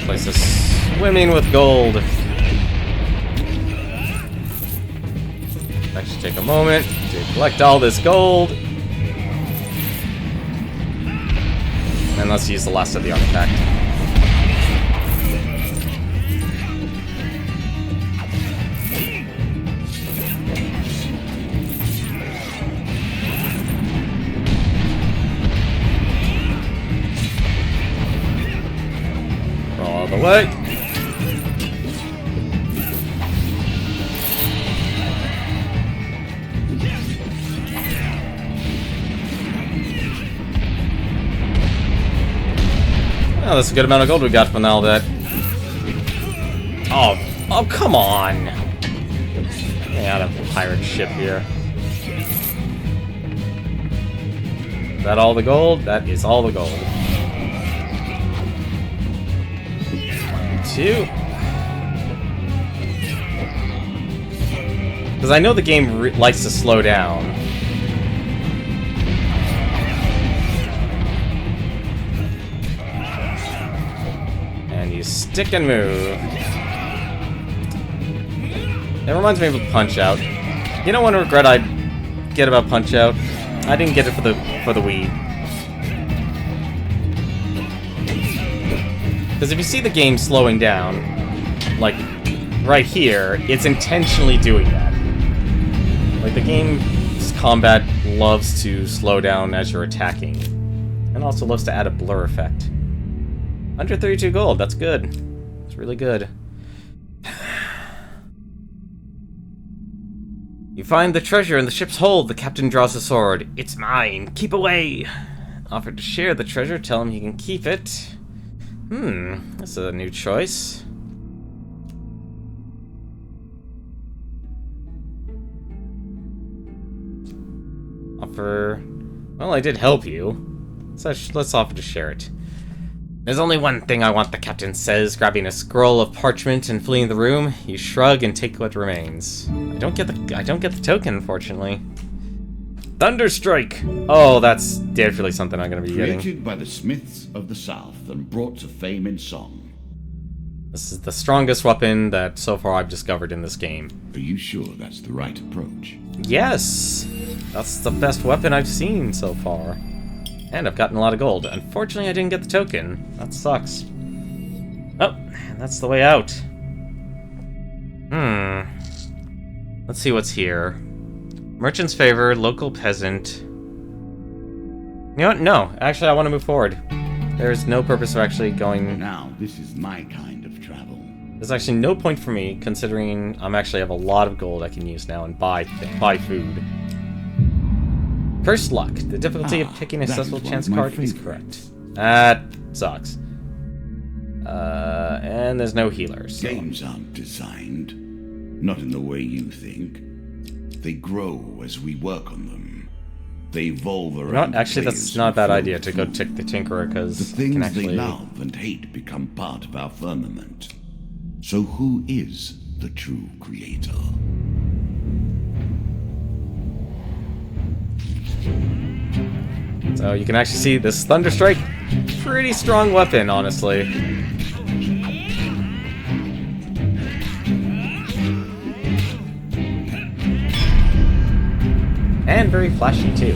Place is swimming with gold. Actually, take a moment to collect all this gold. And let's use the last of the artifact. All the way. Oh, that's a good amount of gold we got from all that. Oh, come on! Get out of the pirate ship here. Is that all the gold? That is all the gold. 2. Because I know the game likes to slow down. And you stick and move. It reminds me of a Punch-Out. You know one regret I get about Punch-Out? I didn't get it for the Wii. Because if you see the game slowing down, like right here, it's intentionally doing that. Like the game's combat loves to slow down as you're attacking, and also loves to add a blur effect. 132 gold, that's good. It's really good. You find the treasure in the ship's hold. The captain draws a sword. It's mine. Keep away. Offered to share the treasure. Tell him he can keep it. This is a new choice. Offer... Well, I did help you. So let's offer to share it. There's only one thing I want, the captain says, grabbing a scroll of parchment and fleeing the room. You shrug and take what remains. I don't get the token, unfortunately. Thunderstrike! Oh, that's definitely something I'm gonna be getting. Created by the Smiths of the South and brought to fame in song. This is the strongest weapon that so far I've discovered in this game. Are you sure that's the right approach? Yes! That's the best weapon I've seen so far. And I've gotten a lot of gold. Unfortunately, I didn't get the token. That sucks. Oh, that's the way out. Let's see what's here. Merchant's favor, local peasant. You know what? No, actually I want to move forward. There's no purpose of actually going... Now, this is my kind of travel. There's actually no point for me, considering I'm actually have a lot of gold I can use now and buy food. Cursed luck. The difficulty of picking a successful chance card is correct. That sucks. And there's no healers. So. Games aren't designed, not in the way you think. They grow as we work on them. They evolve around. Actually, that's not a bad idea to go tick the Tinkerer, because the things actually... they love and hate become part of our firmament. So who is the true creator? So you can actually see this Thunderstrike. Pretty strong weapon, honestly. And very flashy, too.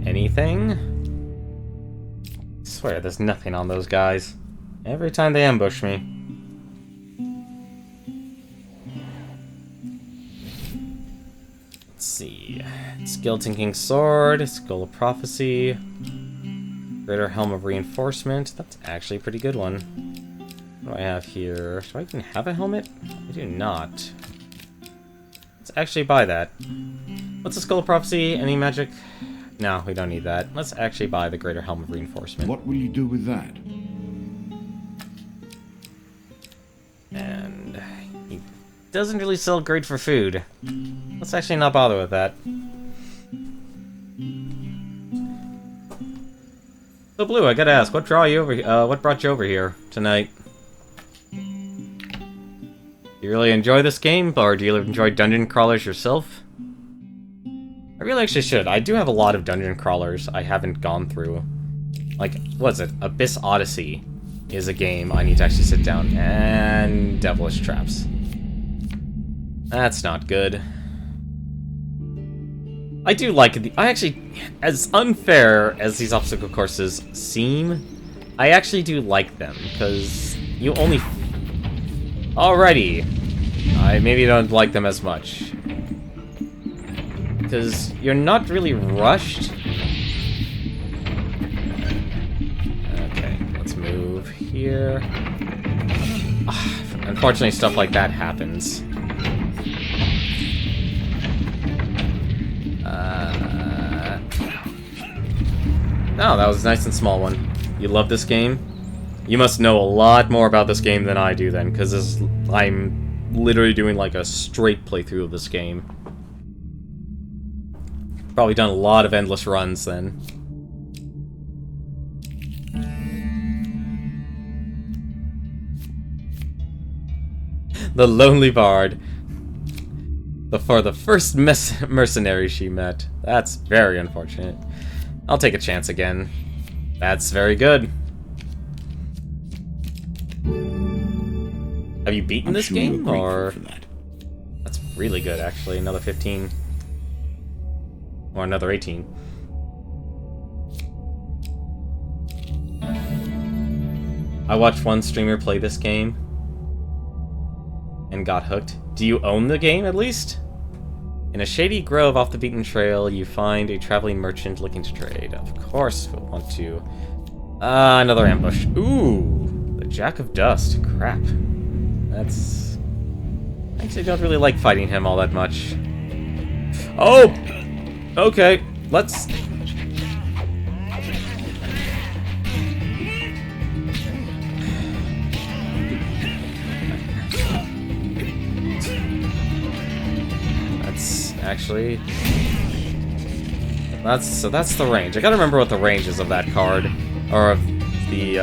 Anything? I swear, there's nothing on those guys. Every time they ambush me. Let's see. Skeleton King's Sword, Skull of Prophecy, Greater Helm of Reinforcement. That's actually a pretty good one. What do I have here? Do I even have a helmet? I do not. Let's actually buy that. What's the Skull of Prophecy? Any magic? No, we don't need that. Let's actually buy the Greater Helm of Reinforcement. What will you do with that? And he doesn't really sell great for food. Let's actually not bother with that. So Blue, I gotta ask, what brought you over here tonight? Do you really enjoy this game, or do you enjoy dungeon crawlers yourself? I really actually should. I do have a lot of dungeon crawlers I haven't gone through. Like, what's it? Abyss Odyssey is a game I need to actually sit down. And Devilish Traps. That's not good. I do like the... I actually... As unfair as these obstacle courses seem, I actually do like them, because you only... Alrighty. I maybe don't like them as much. Because you're not really rushed. Okay, let's move here. Unfortunately, stuff like that happens. Oh, that was a nice and small one. You love this game? You must know a lot more about this game than I do then, because I'm literally doing like a straight playthrough of this game. Probably done a lot of endless runs then. The Lonely Bard. For the first mercenary she met. That's very unfortunate. I'll take a chance again. That's very good. Have you beaten this game, or...? That's really good, actually. Another 15. Or another 18. I watched one streamer play this game and got hooked. Do you own the game, at least? In a shady grove off the beaten trail, you find a traveling merchant looking to trade. Of course, we'll want to... another ambush. Ooh! The Jack of Dust. Crap. That's... I actually don't really like fighting him all that much. Oh! Okay, let's... Actually, that's the range. I gotta remember what the range is of that card, or of the.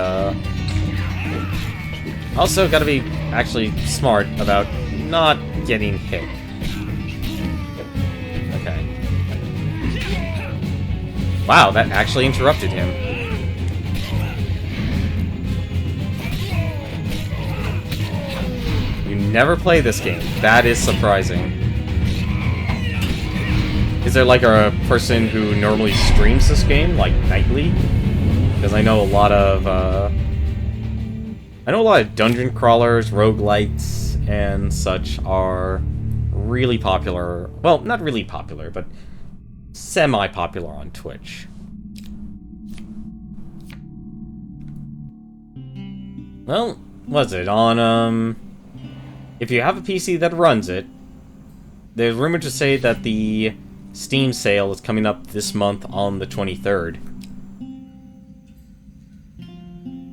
Also, gotta be actually smart about not getting hit. Okay. Wow, that actually interrupted him. You never play this game. That is surprising. Is there like a person who normally streams this game, like nightly? Because I know a lot of dungeon crawlers, roguelites, and such are really popular. Well, not really popular, but semi-popular on Twitch. Well, what's it on? If you have a PC that runs it, there's rumored to say that the Steam sale is coming up this month on the 23rd.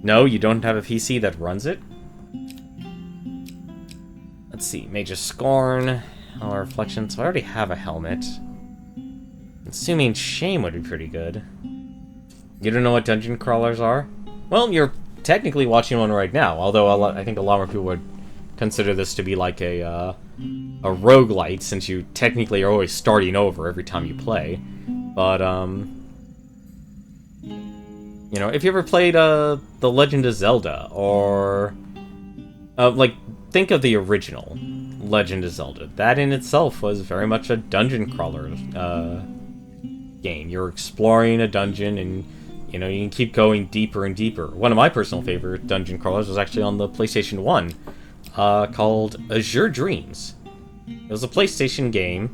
No, you don't have a PC that runs it? Let's see, Mage's Scorn, Hollow Reflection, so I already have a helmet. Assuming Shame would be pretty good. You don't know what dungeon crawlers are? Well, you're technically watching one right now, although I think a lot more people would consider this to be like a roguelite, since you technically are always starting over every time you play. But, you know, if you ever played, The Legend of Zelda, or, like, think of the original Legend of Zelda. That in itself was very much a dungeon crawler, game. You're exploring a dungeon, and, you know, you can keep going deeper and deeper. One of my personal favorite dungeon crawlers was actually on the PlayStation 1, called Azure Dreams. It was a PlayStation game,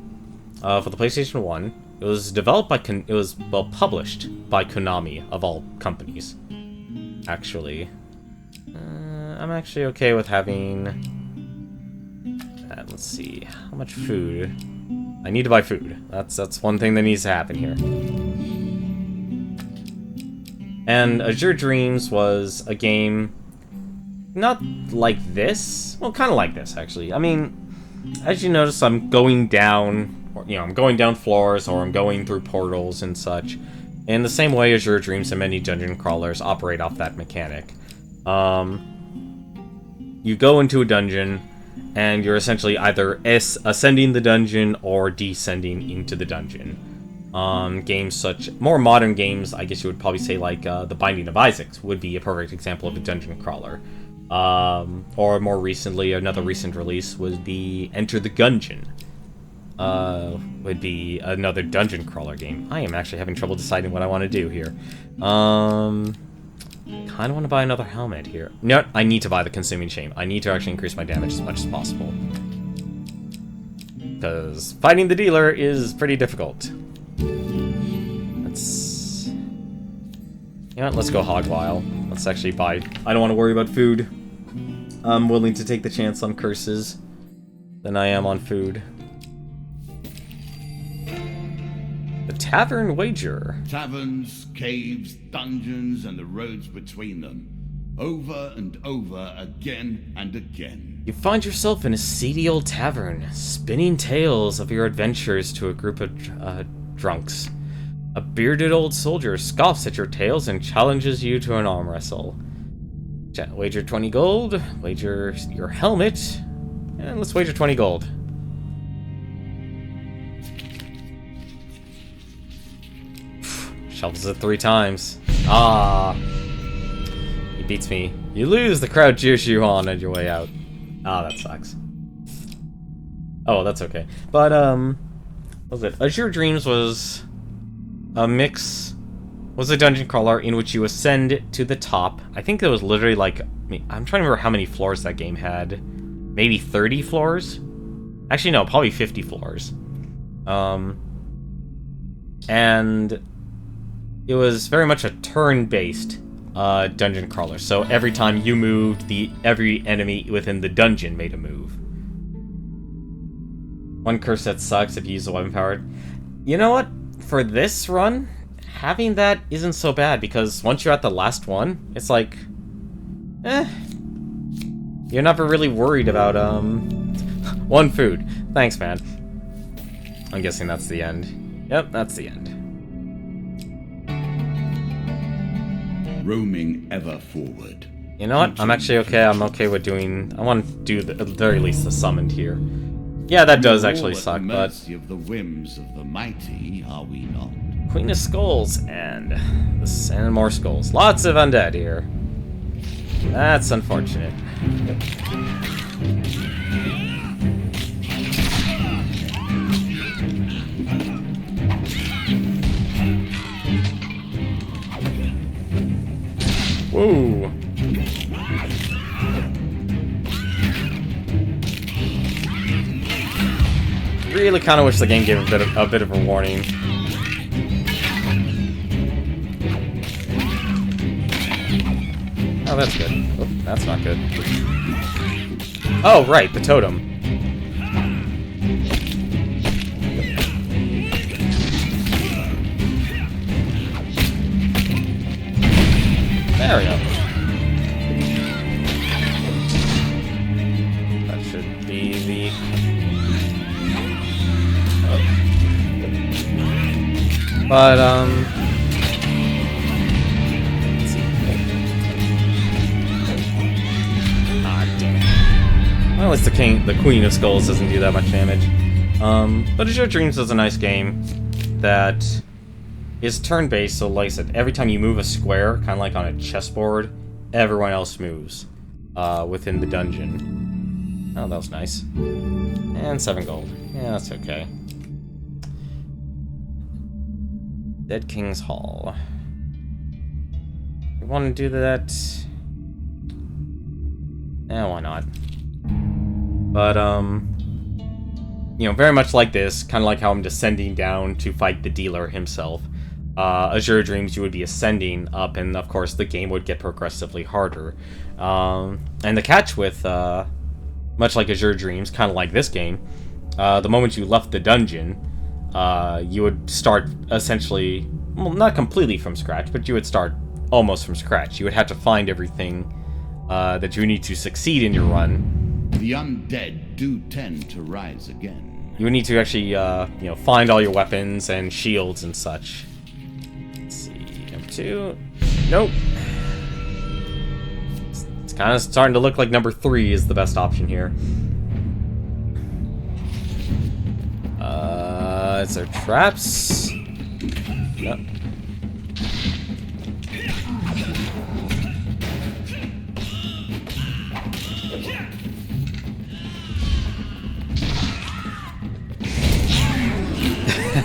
for the PlayStation 1. It was developed by published by Konami, of all companies. Actually. I'm actually okay with having... let's see, how much food? I need to buy food. That's one thing that needs to happen here. And Azure Dreams was a game not like this. Well, kind of like this, actually. I mean, as you notice, I'm going down, I'm going down floors, or I'm going through portals and such. In the same way, Azure Dreams and many dungeon crawlers operate off that mechanic. You go into a dungeon, and you're essentially either ascending the dungeon or descending into the dungeon. More modern games, I guess you would probably say, like The Binding of Isaac would be a perfect example of a dungeon crawler. Or more recently, another recent release would be Enter the Gungeon. Would be another dungeon crawler game. I am actually having trouble deciding what I want to do here. Kind of want to buy another helmet here. No, I need to buy the Consuming Shame. I need to actually increase my damage as much as possible. Because fighting the dealer is pretty difficult. Let's go Hogwile. Let's actually buy... I don't want to worry about food. I'm willing to take the chance on curses than I am on food. The Tavern Wager. Taverns, caves, dungeons, and the roads between them. Over and over, again and again. You find yourself in a seedy old tavern, spinning tales of your adventures to a group of drunks. A bearded old soldier scoffs at your tales and challenges you to an arm wrestle. Wager 20 gold, wager your helmet, and let's wager 20 gold. Shovels it 3 times. Ah. He beats me. You lose, the crowd cheers you on your way out. Ah, that sucks. Oh, that's okay. But, what was it? Azure Dreams was a mix... was a dungeon crawler in which you ascend to the top. I think it was literally like... I'm trying to remember how many floors that game had. Maybe 30 floors? Actually, no, probably 50 floors. And... it was very much a turn-based dungeon crawler. So every time you moved, every enemy within the dungeon made a move. One curse that sucks if you use the weapon powered. You know what? For this run, having that isn't so bad, because once you're at the last one, it's like, you're never really worried about, one food. Thanks, man. I'm guessing that's the end. Yep, that's the end. Roaming ever forward. You know what? I'm actually okay. I'm okay with doing... I want to do, at the very least, the summoned here. Yeah, that does actually suck, but... of the whims of the mighty, are we not? Queen of Skulls, and more skulls. Lots of undead here. That's unfortunate. Whoa. Really kind of wish the game gave a bit of a warning. Oh, that's good. Oh, that's not good. Oh, right, the totem. There we go. That should be the... oh. But, let's see. Ah, damn it. Well, at least the Queen of Skulls doesn't do that much damage. But Azure Dreams is a nice game that is turn-based, so like I said, every time you move a square, kind of like on a chessboard, everyone else moves within the dungeon. Oh, that was nice. And 7 gold. Yeah, that's okay. Dead King's Hall. You want to do that? Yeah, why not? But, very much like this, kind of like how I'm descending down to fight the dealer himself. Azure Dreams, you would be ascending up, and of course the game would get progressively harder. And the catch with, much like Azure Dreams, kind of like this game, the moment you left the dungeon, you would start essentially, well, not completely from scratch, but you would start almost from scratch. You would have to find everything that you need to succeed in your run. The undead do tend to rise again. You would need to actually, find all your weapons and shields and such. Let's see, M2. Nope. It's kind of starting to look like number 3 is the best option here. Is there traps? Nope.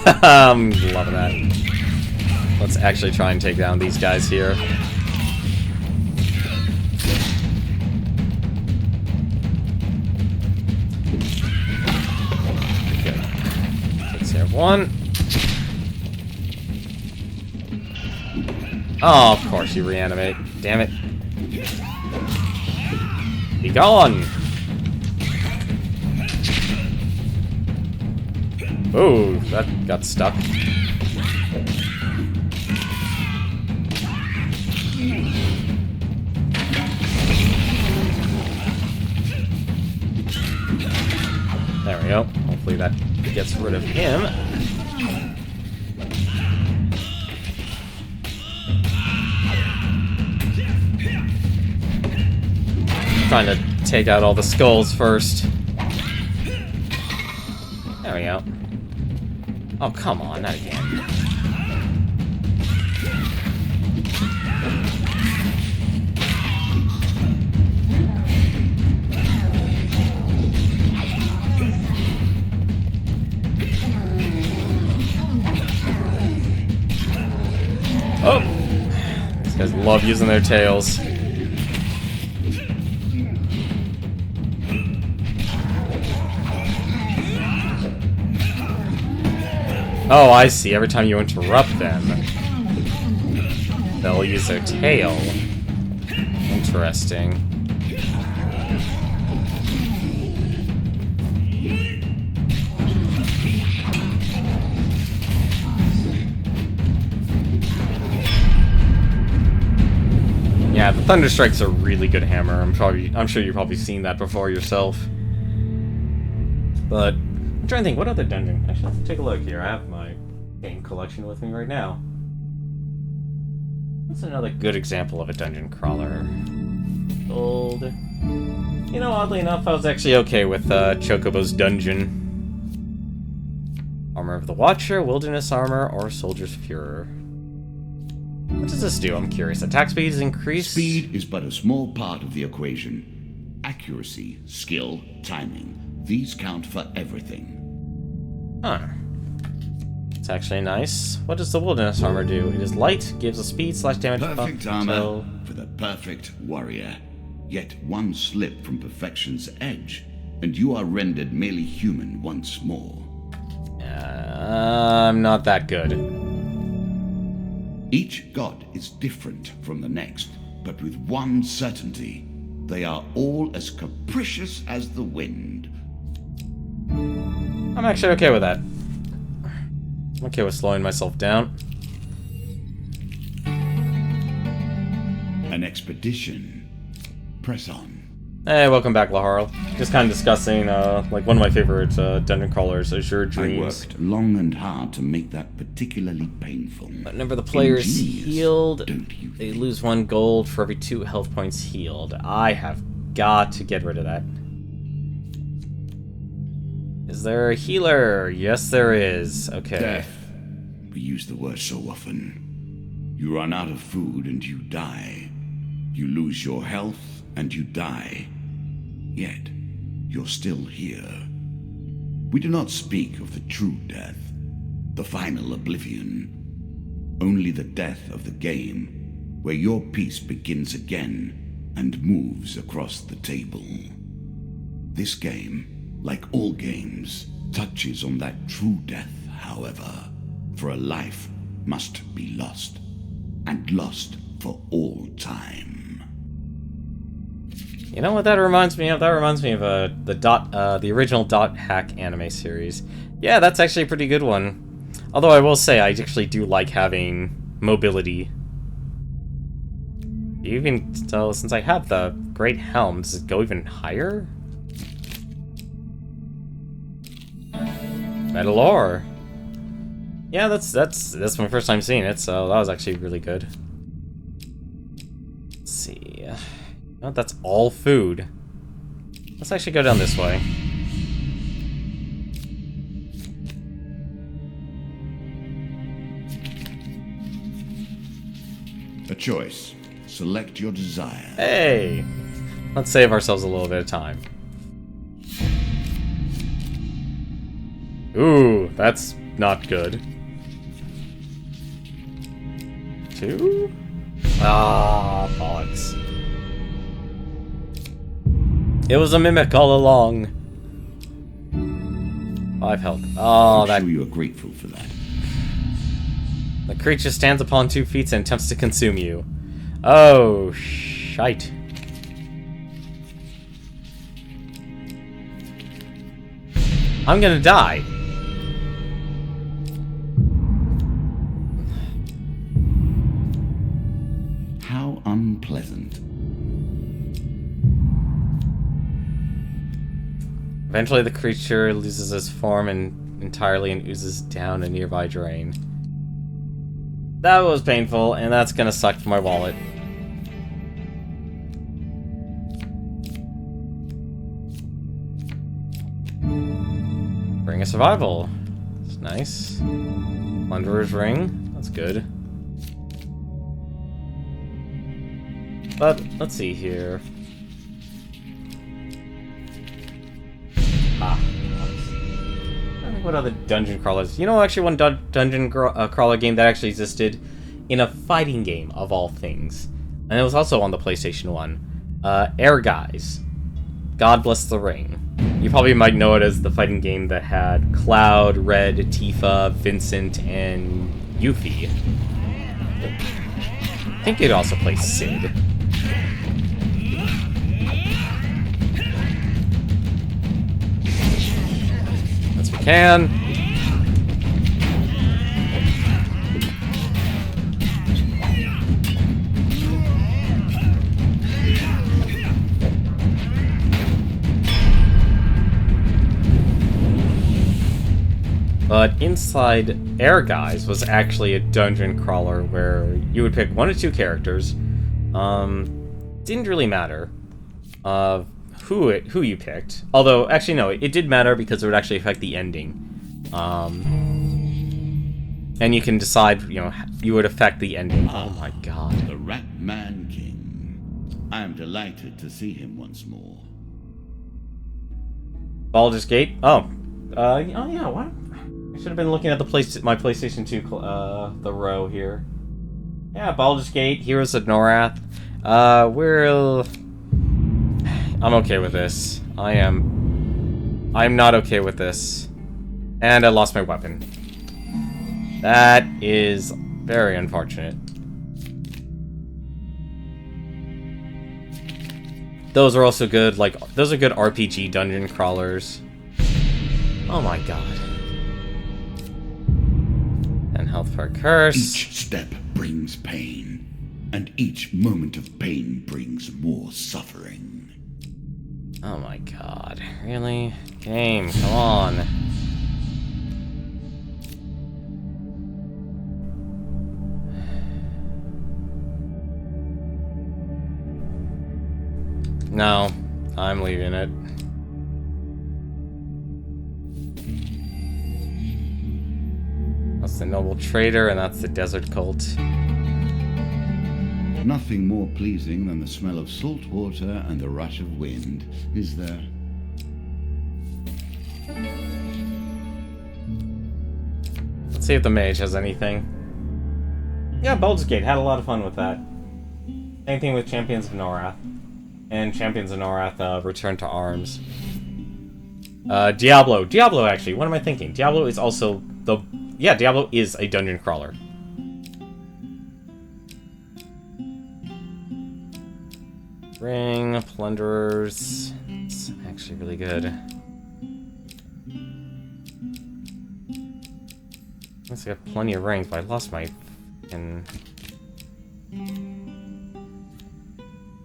I'm loving that. Let's actually try and take down these guys here. Okay. Let's have one. Oh, of course you reanimate. Damn it. Be gone! Oh, that got stuck. There we go. Hopefully that gets rid of him. Trying to take out all the skulls first. There we go. Oh, come on, not again. Oh! These guys love using their tails. Oh, I see. Every time you interrupt them, they'll use their tail. Interesting. Yeah, the Thunder Strike's a really good hammer. I'm sure you've probably seen that before yourself. But I'm trying to think, what other dungeon? Actually, let's take a look here. I have my game collection with me right now. What's another good example of a dungeon crawler? Gold. You know, oddly enough, I was actually okay with Chocobo's dungeon. Armor of the Watcher, Wilderness Armor, or Soldier's Fuhrer. What does this do? I'm curious. Attack speed is increased? Speed is but a small part of the equation. Accuracy, skill, timing. These count for everything. Huh. It's actually nice. What does the Wilderness Armor do? It is light, gives a speed / damage buff Perfect until... armor for the perfect warrior. Yet one slip from perfection's edge, and you are rendered merely human once more. I'm not that good. Each god is different from the next, but with one certainty. They are all as capricious as the wind. I'm actually okay with that. I'm okay with slowing myself down. An expedition. Press on. Hey, welcome back, Laharl. Just kind of discussing, like, one of my favorite dungeon crawlers, Azure I Dreams. worked long and hard to make that particularly painful. Whenever the player is Ingenious, healed, don't you they think? lose 1 gold for every 2 health points healed. I have got to get rid of that. Is there a healer? Yes, there is. Okay. Death. We use the word so often. You run out of food and you die. You lose your health and you die. Yet, you're still here. We do not speak of the true death, the final oblivion. Only the death of the game, where your piece begins again and moves across the table. This game, like all games, touches on that true death, however, for a life must be lost, and lost for all time. You know what that reminds me of? That reminds me of the original Dot Hack anime series. Yeah, that's actually a pretty good one. Although I will say, I actually do like having mobility. Even so, since I have the Great Helm, does it go even higher? Metal ore. Yeah, that's my first time seeing it, so that was actually really good. Let's see. No, that's all food. Let's actually go down this way. A choice. Select your desire. Hey! Let's save ourselves a little bit of time. Ooh, that's not good. 2? Ah, bollocks. It was a mimic all along. 5 health. Oh, I'm sure you are grateful for that. The creature stands upon 2 feet and attempts to consume you. Oh, shite. I'm gonna die. How unpleasant. Eventually the creature loses its form entirely and oozes down a nearby drain. That was painful, and that's gonna suck for my wallet. Ring of Survival. That's nice. Plunderer's Ring. That's good. But, let's see here. Ah. What other dungeon crawlers? You know, actually one dungeon crawler game that actually existed in a fighting game, of all things. And it was also on the PlayStation 1. Air Guys. God Bless the Ring. You probably might know it as the fighting game that had Cloud, Red, Tifa, Vincent, and Yuffie. I think you'd also play Sid. As we can. But inside Air Guys was actually a dungeon crawler where you would pick 1 or 2 characters. Didn't really matter who you picked. Although, actually no, it did matter because it would actually affect the ending. And you can decide, you know, you would affect the ending. Oh my god. The Rat Man King. I am delighted to see him once more. Baldur's Gate? Oh yeah, what? I should have been looking at the my PlayStation 2 the row here. Yeah, Baldur's Gate, Heroes of Norath. I'm okay with this. I'm not okay with this. And I lost my weapon. That is very unfortunate. Those are also good, like, those are good RPG dungeon crawlers. Oh my god. And health per curse. Each step brings pain, and each moment of pain brings more suffering. Oh my god. Really? Game, come on. No, I'm leaving it. That's the Noble Trader, and that's the Desert Cult. Nothing more pleasing than the smell of salt water and the rush of wind, is there? Let's see if the mage has anything. Yeah, Baldur's Gate, had a lot of fun with that. Same thing with Champions of Norath. And Champions of Norath, Return to Arms. Diablo. Diablo, actually. What am I thinking? Diablo is also the... Yeah, Diablo is a dungeon crawler. Ring, plunderers. It's actually really good. I got plenty of rings, but I lost my fucking...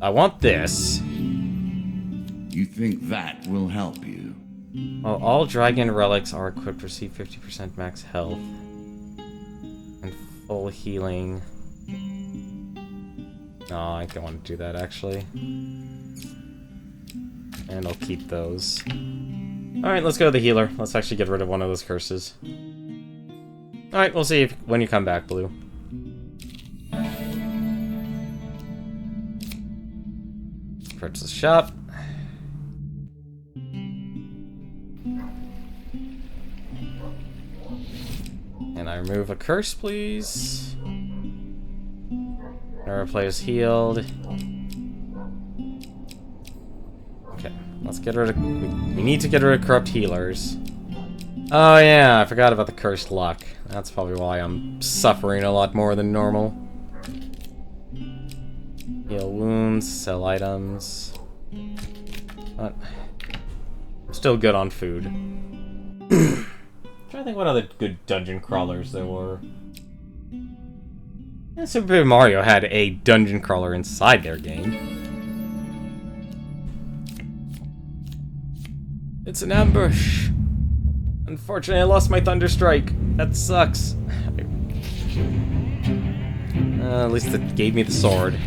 I want this. You think that will help you? Well, all dragon relics are equipped, receive 50% max health. And full healing. No, I don't want to do that, actually. And I'll keep those. Alright, let's go to the healer. Let's actually get rid of one of those curses. Alright, we'll see when you come back, Blue. Approach the shop. And I remove a curse, please. Our player's healed. Okay, let's get rid of... We need to get rid of corrupt healers. Oh yeah, I forgot about the cursed luck. That's probably why I'm suffering a lot more than normal. Heal wounds, sell items. But I'm still good on food. I'm trying to think what other good dungeon crawlers there were. Yeah, Super Paper Mario had a dungeon crawler inside their game. It's an ambush. Unfortunately, I lost my Thunder Strike. That sucks. At least it gave me the sword.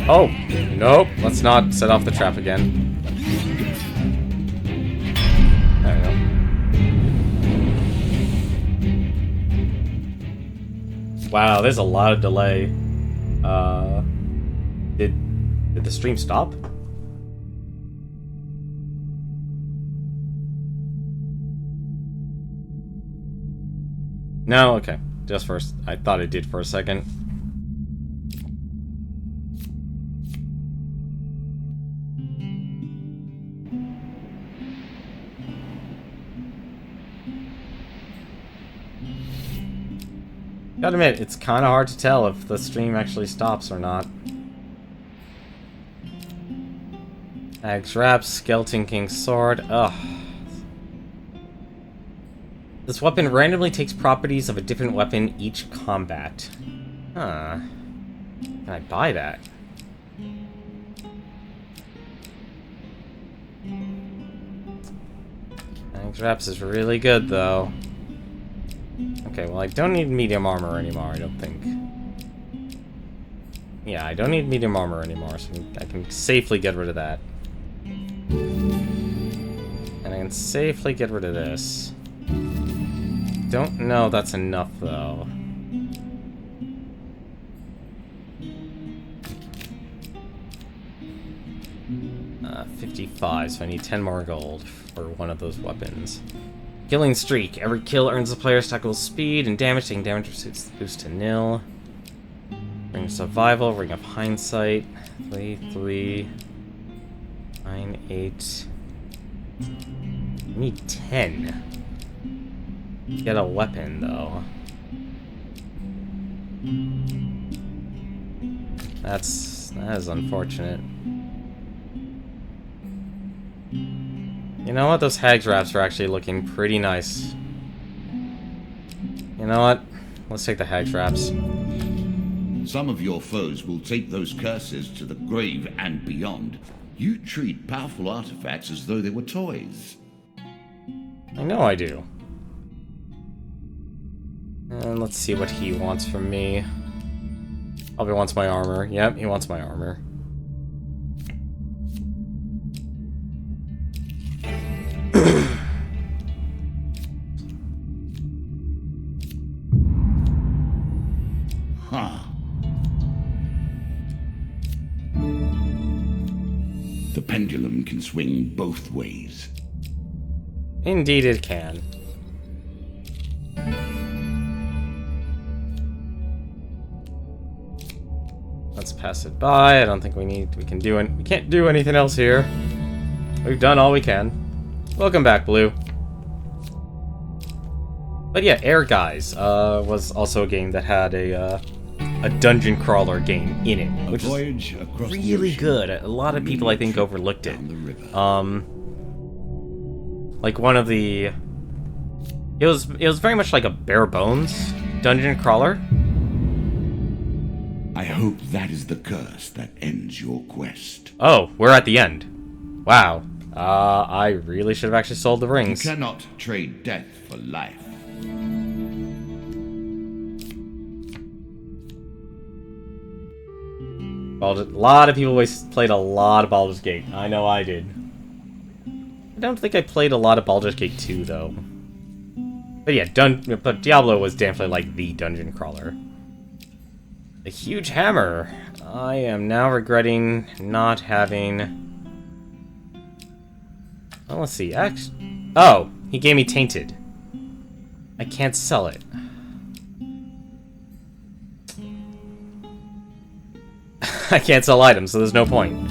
Oh, nope. Let's not set off the trap again. There we go. Wow, there's a lot of delay. Did the stream stop? No, okay. Just first. I thought it did for a second. Gotta admit, it's kind of hard to tell if the stream actually stops or not. Axe Wraps, Skeleton King's Sword. Ugh. This weapon randomly takes properties of a different weapon each combat. Huh. Can I buy that? Axe Wraps is really good, though. Okay, well, I don't need medium armor anymore, I don't think. Yeah, I don't need medium armor anymore, so I can safely get rid of that. And I can safely get rid of this. Don't know if that's enough, though. Uh, 55, so I need 10 more gold for one of those weapons. Killing Streak. Every kill earns the player's tackle speed and damage. Taking damage reduces the boost to nil. Ring of Survival. Ring of Hindsight. 3, 9, 8. I need 10. Get a weapon, though. That is unfortunate. You know what? Those Hag's Wraps are actually looking pretty nice. You know what? Let's take the Hag's Wraps. Some of your foes will take those curses to the grave and beyond. You treat powerful artifacts as though they were toys. I know I do. And let's see what he wants from me. Probably wants my armor. Yep, he wants my armor. Huh. pendulum can swing both ways. Indeed it can. Let's pass it by. I don't think we can't do anything else here. We've done all we can. Welcome back, Blue. But yeah, Air Guys was also a game that had a dungeon crawler game in it, which is really good. A lot of people, I think, overlooked it. Like one of the... It was very much like a bare bones dungeon crawler. I hope that is the curse that ends your quest. Oh, we're at the end. Wow. I really should have actually sold the rings. You cannot trade death for life. A lot of people played a lot of Baldur's Gate. I know I did. I don't think I played a lot of Baldur's Gate 2, though. But yeah, but Diablo was definitely like the dungeon crawler. The huge hammer. I am now regretting not having... Well, let's see. Oh, he gave me Tainted. I can't sell it. I can't sell items, so there's no point.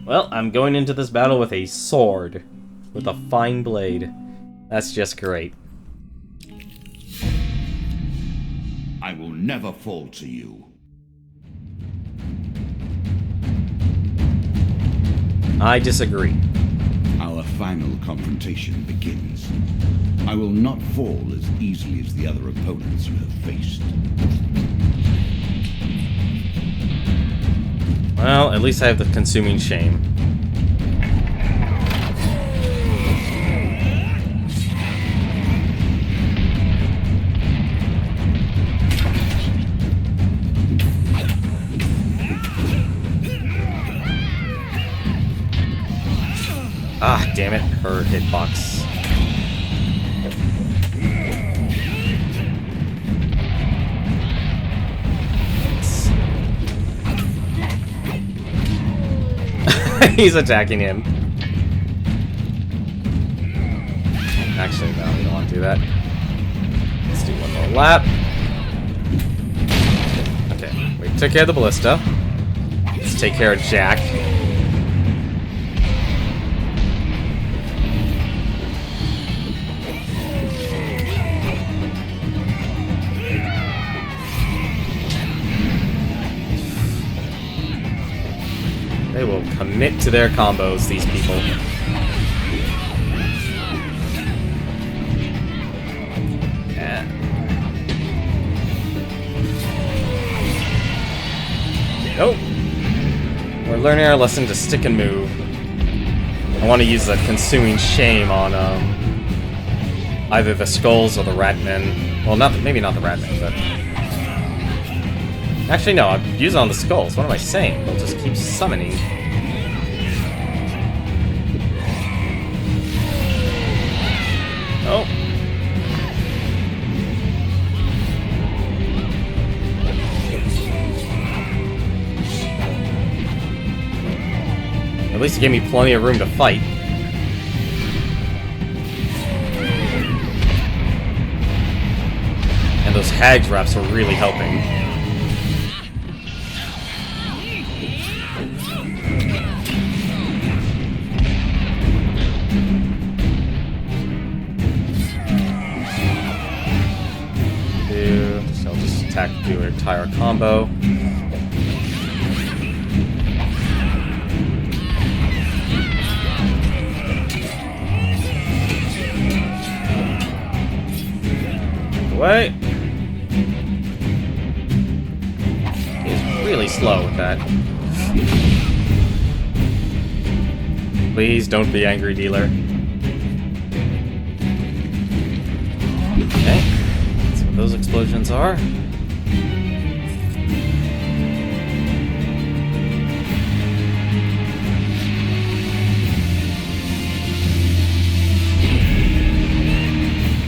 Well, I'm going into this battle with a sword. With a fine blade. That's just great. I will never fall to you. I disagree. Our final confrontation begins. I will not fall as easily as the other opponents you have faced. Well, at least I have the consuming shame. Ah, damn it, her hitbox. He's attacking him. Actually, no, we don't want to do that. Let's do one more lap. Okay, we took care of the ballista. Let's take care of Jack. They will commit to their combos, these people. Yeah. Nope. We're learning our lesson to stick and move. I want to use the consuming shame on either the skulls or the ratmen. Well, maybe not the ratmen, but... Actually, no, I'll use it on the skulls. What am I saying? They'll just keep summoning. Oh. At least it gave me plenty of room to fight. And those hag wraps are really helping. Do an entire combo. Away. He's really slow with that. Please don't be angry, dealer. Okay. That's what those explosions are.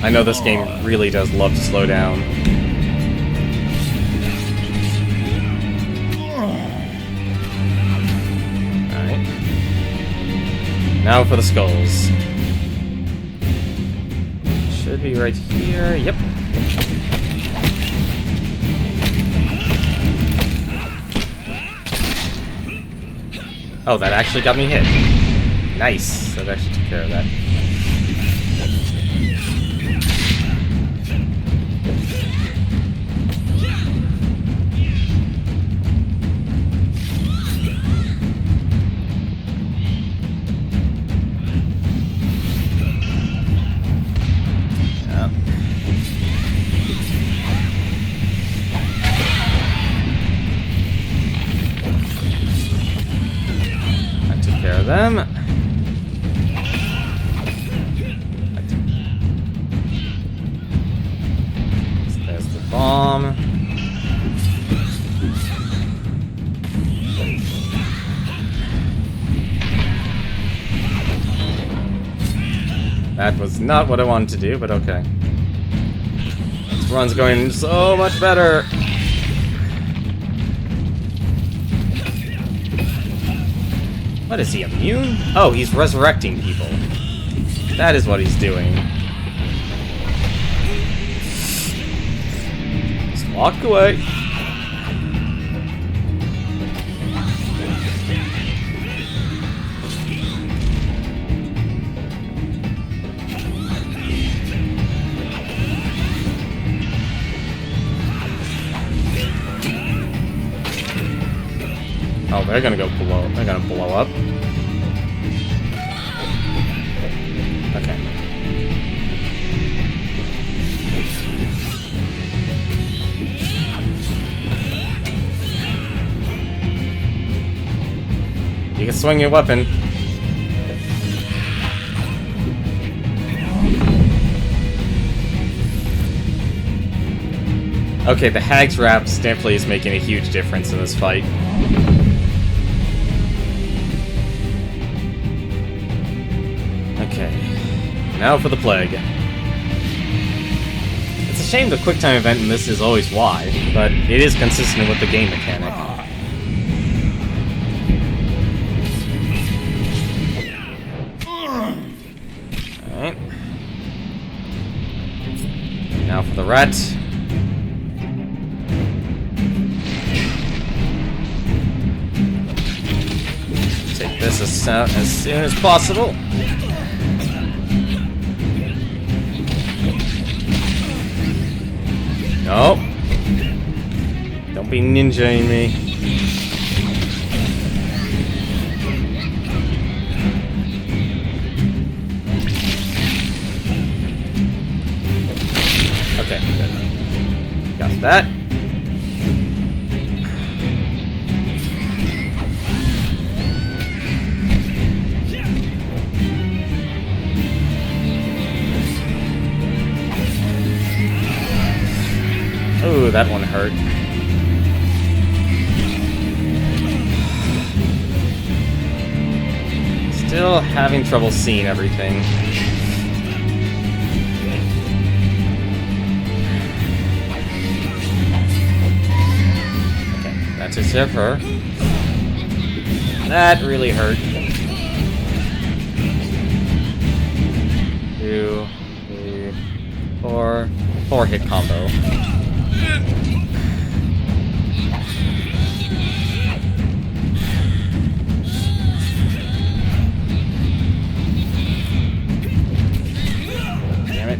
I know this game really does love to slow down. Now for the skulls. Should be right here. Yep. Oh, that actually got me hit. Nice. That actually took care of that. Them. There's the bomb. That was not what I wanted to do, but okay. This run's going so much better. What is he, immune? Oh, he's resurrecting people. That is what he's doing. Just walk away. Oh, they're gonna go blow. They're gonna blow up. Okay. You can swing your weapon. Okay, the Hag's Wrap definitely is making a huge difference in this fight. Okay, now for the Plague. It's a shame the QuickTime event in this is always wide, but it is consistent with the game mechanic. Alright. Now for the Rat. Take this as soon as possible. No. Don't be ninjaing me. Okay, good. Got that. Ooh, that one hurt. Still having trouble seeing everything. Okay, that takes care of her. That really hurt. 2, 3, 4. 4-hit combo. Damn it.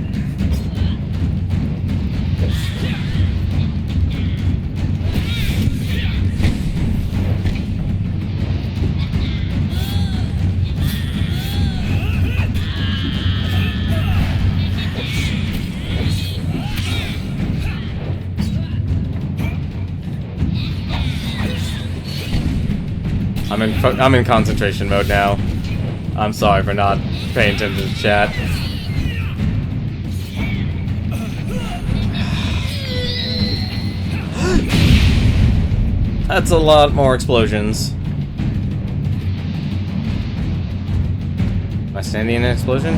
I'm in concentration mode now. I'm sorry for not paying attention to chat. That's a lot more explosions. Am I standing in an explosion?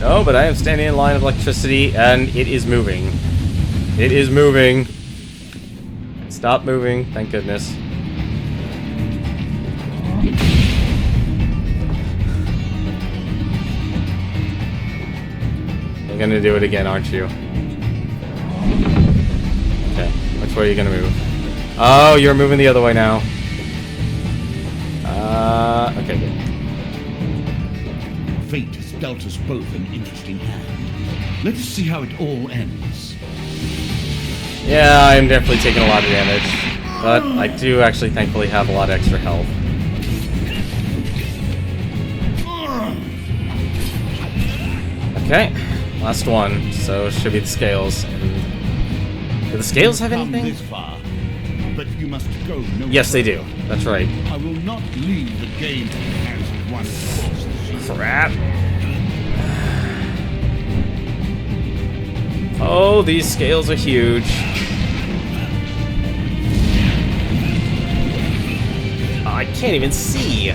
No, but I am standing in a line of electricity, and it is moving. It is moving. Stop moving, thank goodness. gonna do it again, aren't you? Okay, which way are you gonna move? Oh, you're moving the other way now. Okay, good. Fate has dealt us both an interesting hand. Let us see how it all ends. Yeah, I'm definitely taking a lot of damage. But I do actually thankfully have a lot of extra health. Okay, last one. So it should be the scales. Do the scales have Come anything? this far, but you must go no Yes, they do. That's right. I will not leave the game to the hands of one forces. Crap. Oh, these scales are huge. I can't even see.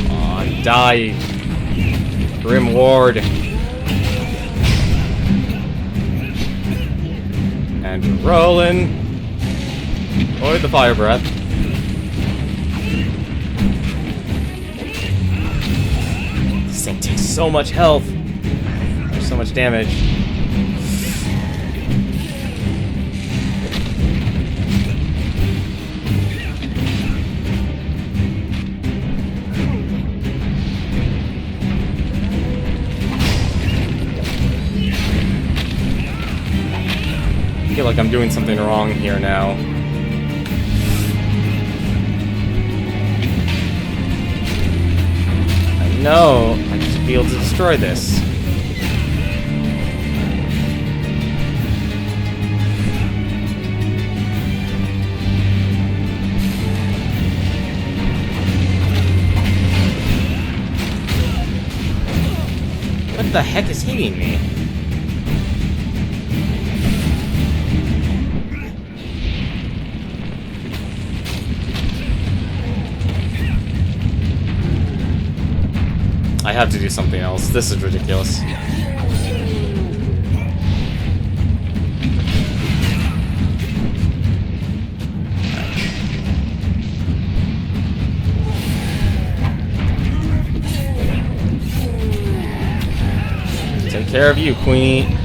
Oh, die. Grim Ward. And we're rolling. Avoid the fire breath. This thing takes so much health. There's so much damage. I feel like I'm doing something wrong here now. I know. I should be able to destroy this. What the heck is hitting me? I have to do something else. This is ridiculous. Take care of you, Queen.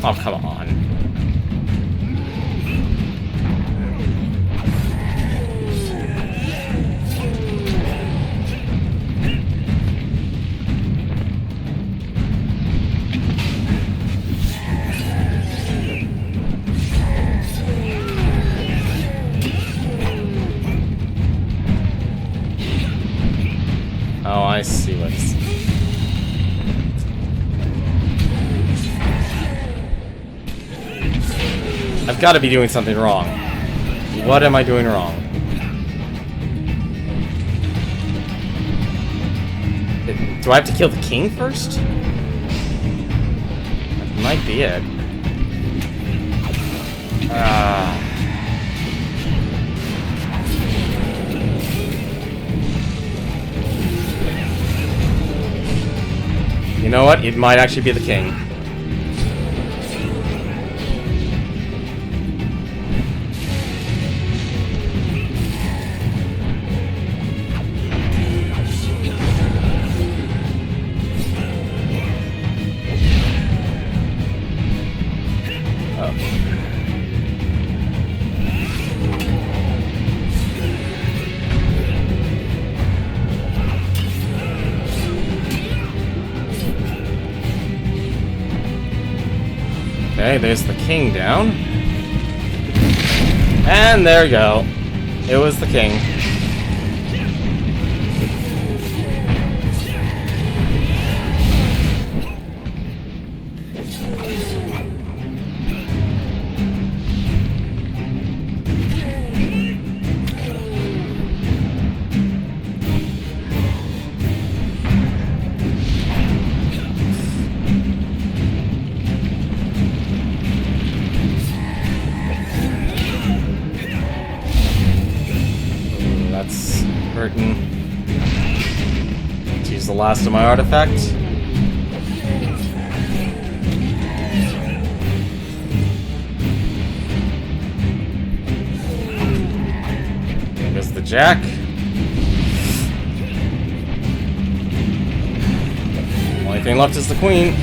Oh, come on. Oh, I see what's... I've got to be doing something wrong. What am I doing wrong? Do I have to kill the king first? That might be it. You know what? It might actually be the king. Okay, there's the king down. And there we go. It was the king. Hurting. Let's use the last of my artifacts. There's the jack. Only thing left is the queen.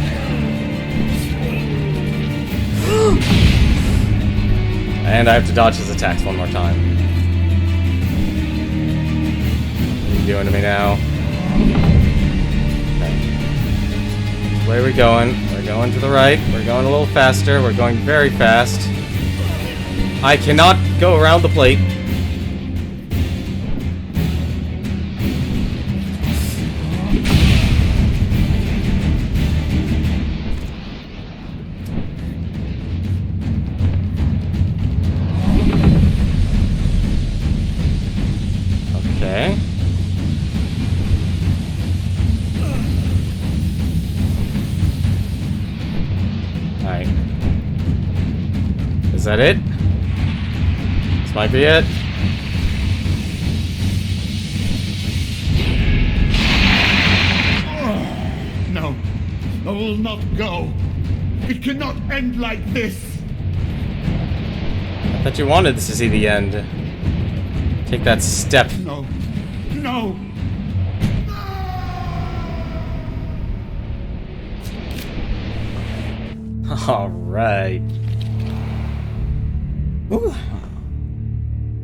And I have to dodge his attacks one more time. What are you doing to me now? Okay. Where are we going? We're going to the right. We're going a little faster. We're going very fast. I cannot go around the plate. Okay. Alright. Is that it? This might be it. No, I will not go. It cannot end like this. I thought you wanted to see the end. Take that step. No, no. Alright.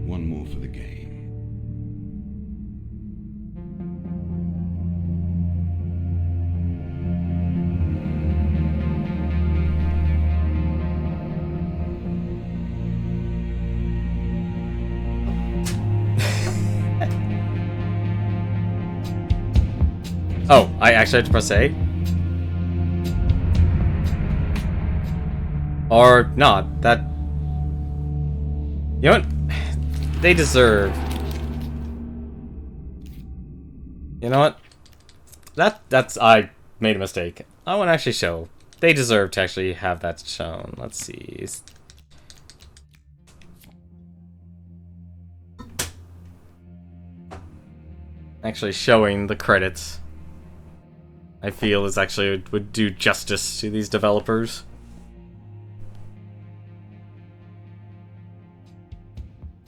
One more for the game. Oh, I actually have to press A? Or not. That... You know what? They deserve... You know what? That's... I made a mistake. I want to actually show. They deserve to actually have that shown. Let's see. Actually showing the credits, I feel, is actually would do justice to these developers.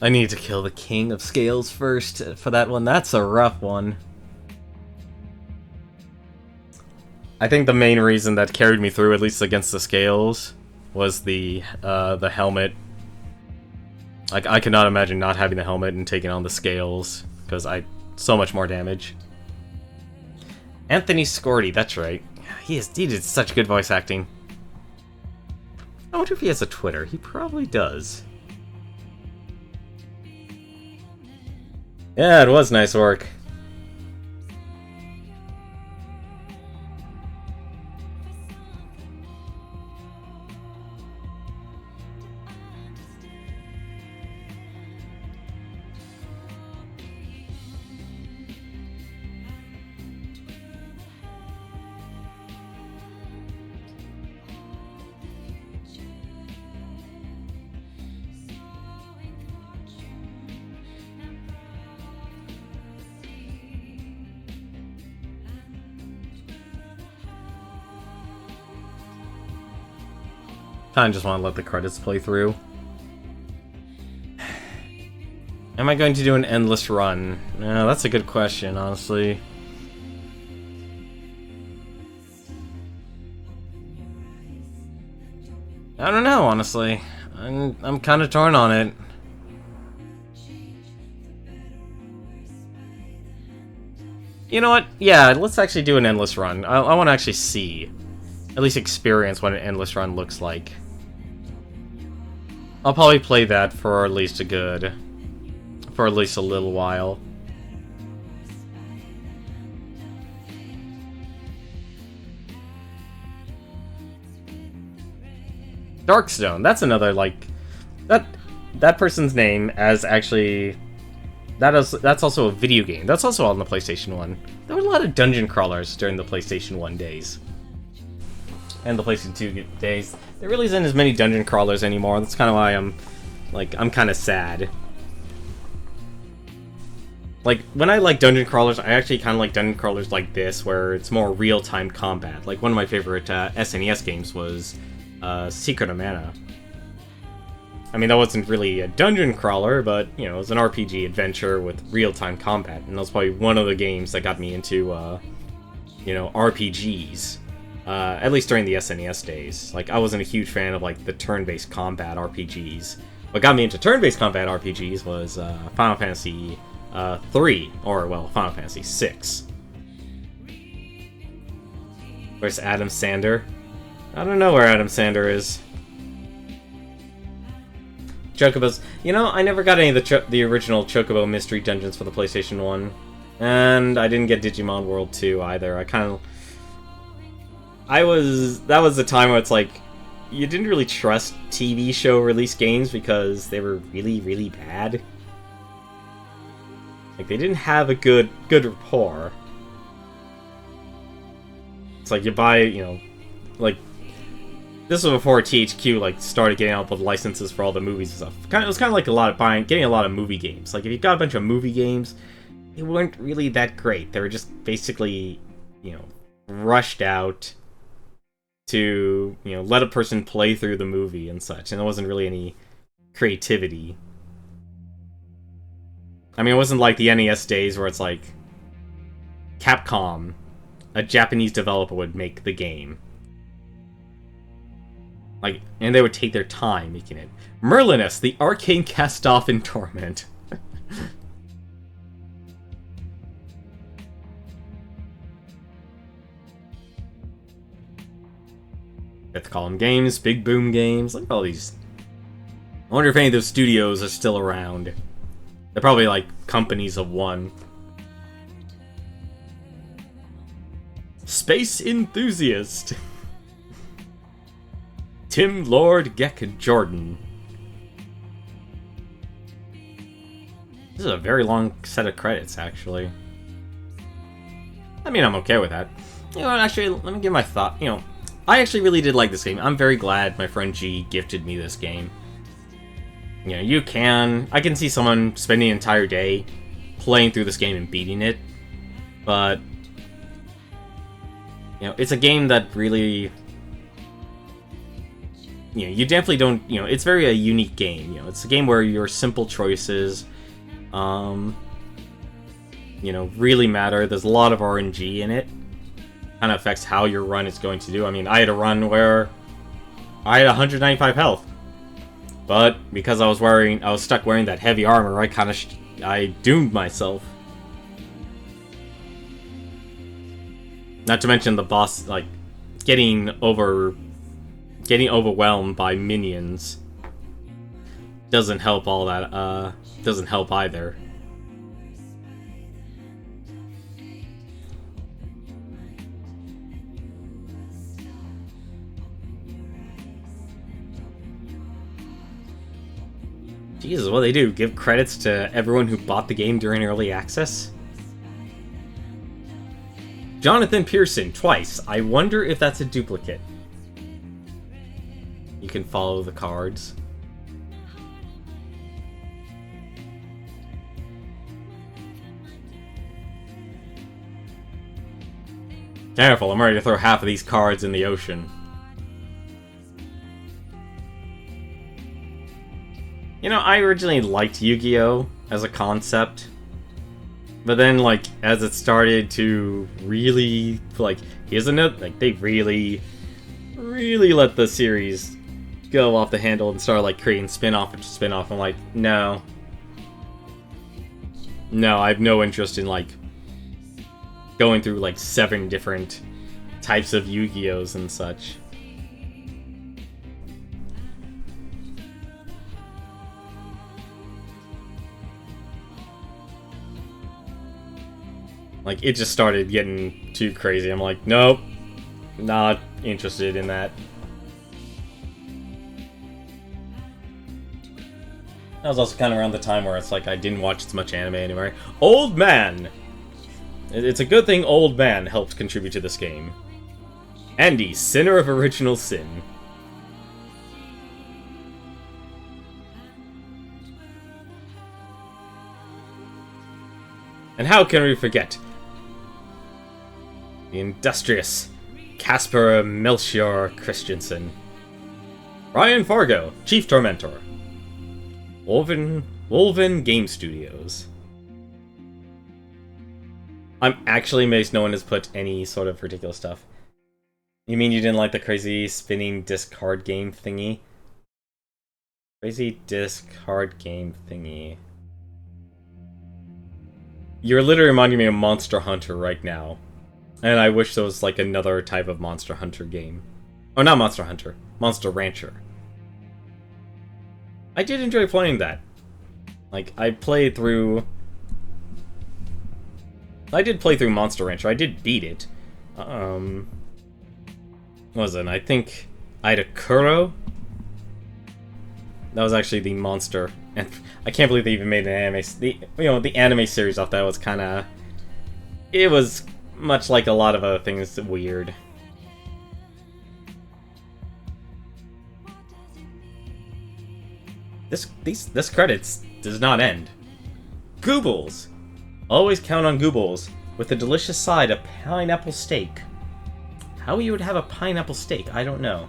I need to kill the King of Scales first for that one. That's a rough one. I think the main reason that carried me through, at least against the Scales, was the helmet. Like, I cannot imagine not having the helmet and taking on the Scales, because so much more damage. Anthony Scordy, that's right. He did such good voice acting. I wonder if he has a Twitter. He probably does. Yeah, it was nice work. I just want to let the credits play through. Am I going to do an endless run? That's a good question, honestly. I don't know, honestly. I'm kind of torn on it. You know what? Yeah, let's actually do an endless run. I want to actually see, at least experience what an endless run looks like. I'll probably play that for at least a little while. Darkstone, that's another, like, that person's name as actually, that's also a video game. That's also on the PlayStation 1. There were a lot of dungeon crawlers during the PlayStation 1 days. And the PlayStation 2 days. There really isn't as many dungeon crawlers anymore. That's kind of why I'm kind of sad. Like, when I like dungeon crawlers, I actually kind of like dungeon crawlers like this, where it's more real-time combat. Like, one of my favorite SNES games was Secret of Mana. I mean, that wasn't really a dungeon crawler, but, you know, it was an RPG adventure with real-time combat. And that was probably one of the games that got me into, you know, RPGs. At least during the SNES days. Like, I wasn't a huge fan of, like, the turn-based combat RPGs. What got me into turn-based combat RPGs was Final Fantasy 3, or, well, Final Fantasy 6. Where's Adam Sander? I don't know where Adam Sander is. Chocobos. You know, I never got any of the original Chocobo Mystery Dungeons for the PlayStation 1. And I didn't get Digimon World 2 either. That was the time where it's like, you didn't really trust TV show release games because they were really, really bad. Like, they didn't have a good rapport. It's like, you buy, you know, like, this was before THQ, like, started getting out with licenses for all the movies and stuff. It was kind of like getting a lot of movie games. Like, if you got a bunch of movie games, they weren't really that great. They were just basically, you know, rushed out to, you know, let a person play through the movie and such, and there wasn't really any creativity. I mean, it wasn't like the NES days where it's like Capcom, a Japanese developer, would make the game. Like, and they would take their time making it. Merlinus, the arcane cast-off in Torment. Fifth Column Games, Big Boom Games, like all these. I wonder if any of those studios are still around. They're probably like companies of one. Space Enthusiast. Tim Lord Geck Jordan. This is a very long set of credits, actually. I mean, I'm okay with that. You know what, actually, let me give my thought. You know, I actually really did like this game. I'm very glad my friend G gifted me this game. You know, I can see someone spending an entire day playing through this game and beating it, but, you know, it's a game that really, you know, you definitely don't, you know, it's very a unique game. You know, it's a game where your simple choices, you know, really matter. There's a lot of RNG in it. Kind of affects how your run is going to do. I mean, I had a run where I had 195 health. But because I was stuck wearing that heavy armor, I doomed myself. Not to mention the boss, like, getting overwhelmed by minions doesn't help all that, doesn't help either. Jesus, what do they do? Give credits to everyone who bought the game during early access? Jonathan Pearson, twice. I wonder if that's a duplicate. You can follow the cards. Careful, I'm ready to throw half of these cards in the ocean. You know, I originally liked Yu-Gi-Oh! As a concept. But then, like, as it started to really, like, here's another, like, they really let the series go off the handle and start, like, creating spin-off after spin-off. I'm like, no. No, I have no interest in, like, going through, like, 7 different types of Yu-Gi-Ohs and such. Like, it just started getting too crazy. I'm like, nope, not interested in that. That was also kind of around the time where it's like I didn't watch as much anime anymore. Old Man! It's a good thing Old Man helped contribute to this game. Andy, Sinner of Original Sin. And how can we forget the industrious Casper Melchior Christensen, Ryan Fargo, Chief Tormentor, Wolven Game Studios. I'm actually amazed no one has put any sort of ridiculous stuff. You mean you didn't like the crazy spinning disc card game thingy? Crazy disc card game thingy. You're literally reminding me of Monster Hunter right now. And I wish there was like another type of Monster Hunter game. Oh, not Monster Hunter. Monster Rancher. I did enjoy playing that. Like, I did play through Monster Rancher. I did beat it. What was it? I think I had a Kuro. That was actually the monster. And I can't believe they even made an anime. The anime series off that was kind of. It was much like a lot of other things, weird. This credits does not end. Goobles! Always count on Goobles with a delicious side of pineapple steak. How you would have a pineapple steak, I don't know.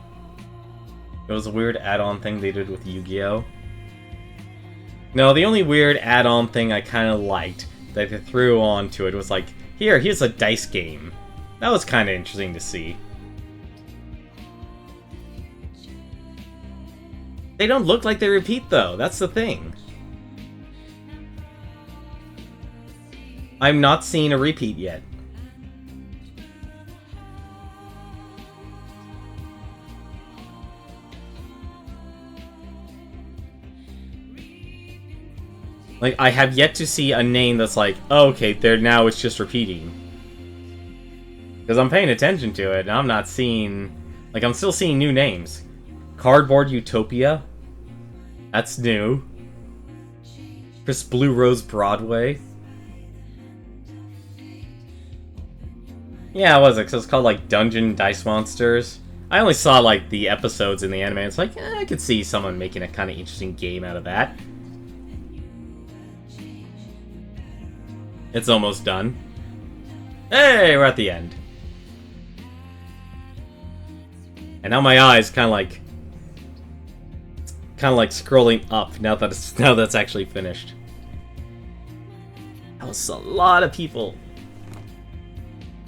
It was a weird add-on thing they did with Yu-Gi-Oh! No, the only weird add-on thing I kind of liked that they threw onto it was like, here's a dice game. That was kind of interesting to see. They don't look like they repeat, though. That's the thing. I'm not seeing a repeat yet. Like, I have yet to see a name that's like, oh, okay, there now it's just repeating. Because I'm paying attention to it, and I'm not seeing... Like, I'm still seeing new names. Cardboard Utopia. That's new. Chris Blue Rose Broadway. Yeah, what was it? 'Cause it's called, like, Dungeon Dice Monsters. I only saw, like, the episodes in the anime. It's like, I could see someone making a kind of interesting game out of that. It's almost done. Hey, we're at the end. And now my eyes kind of like scrolling up now that's actually finished. That was a lot of people.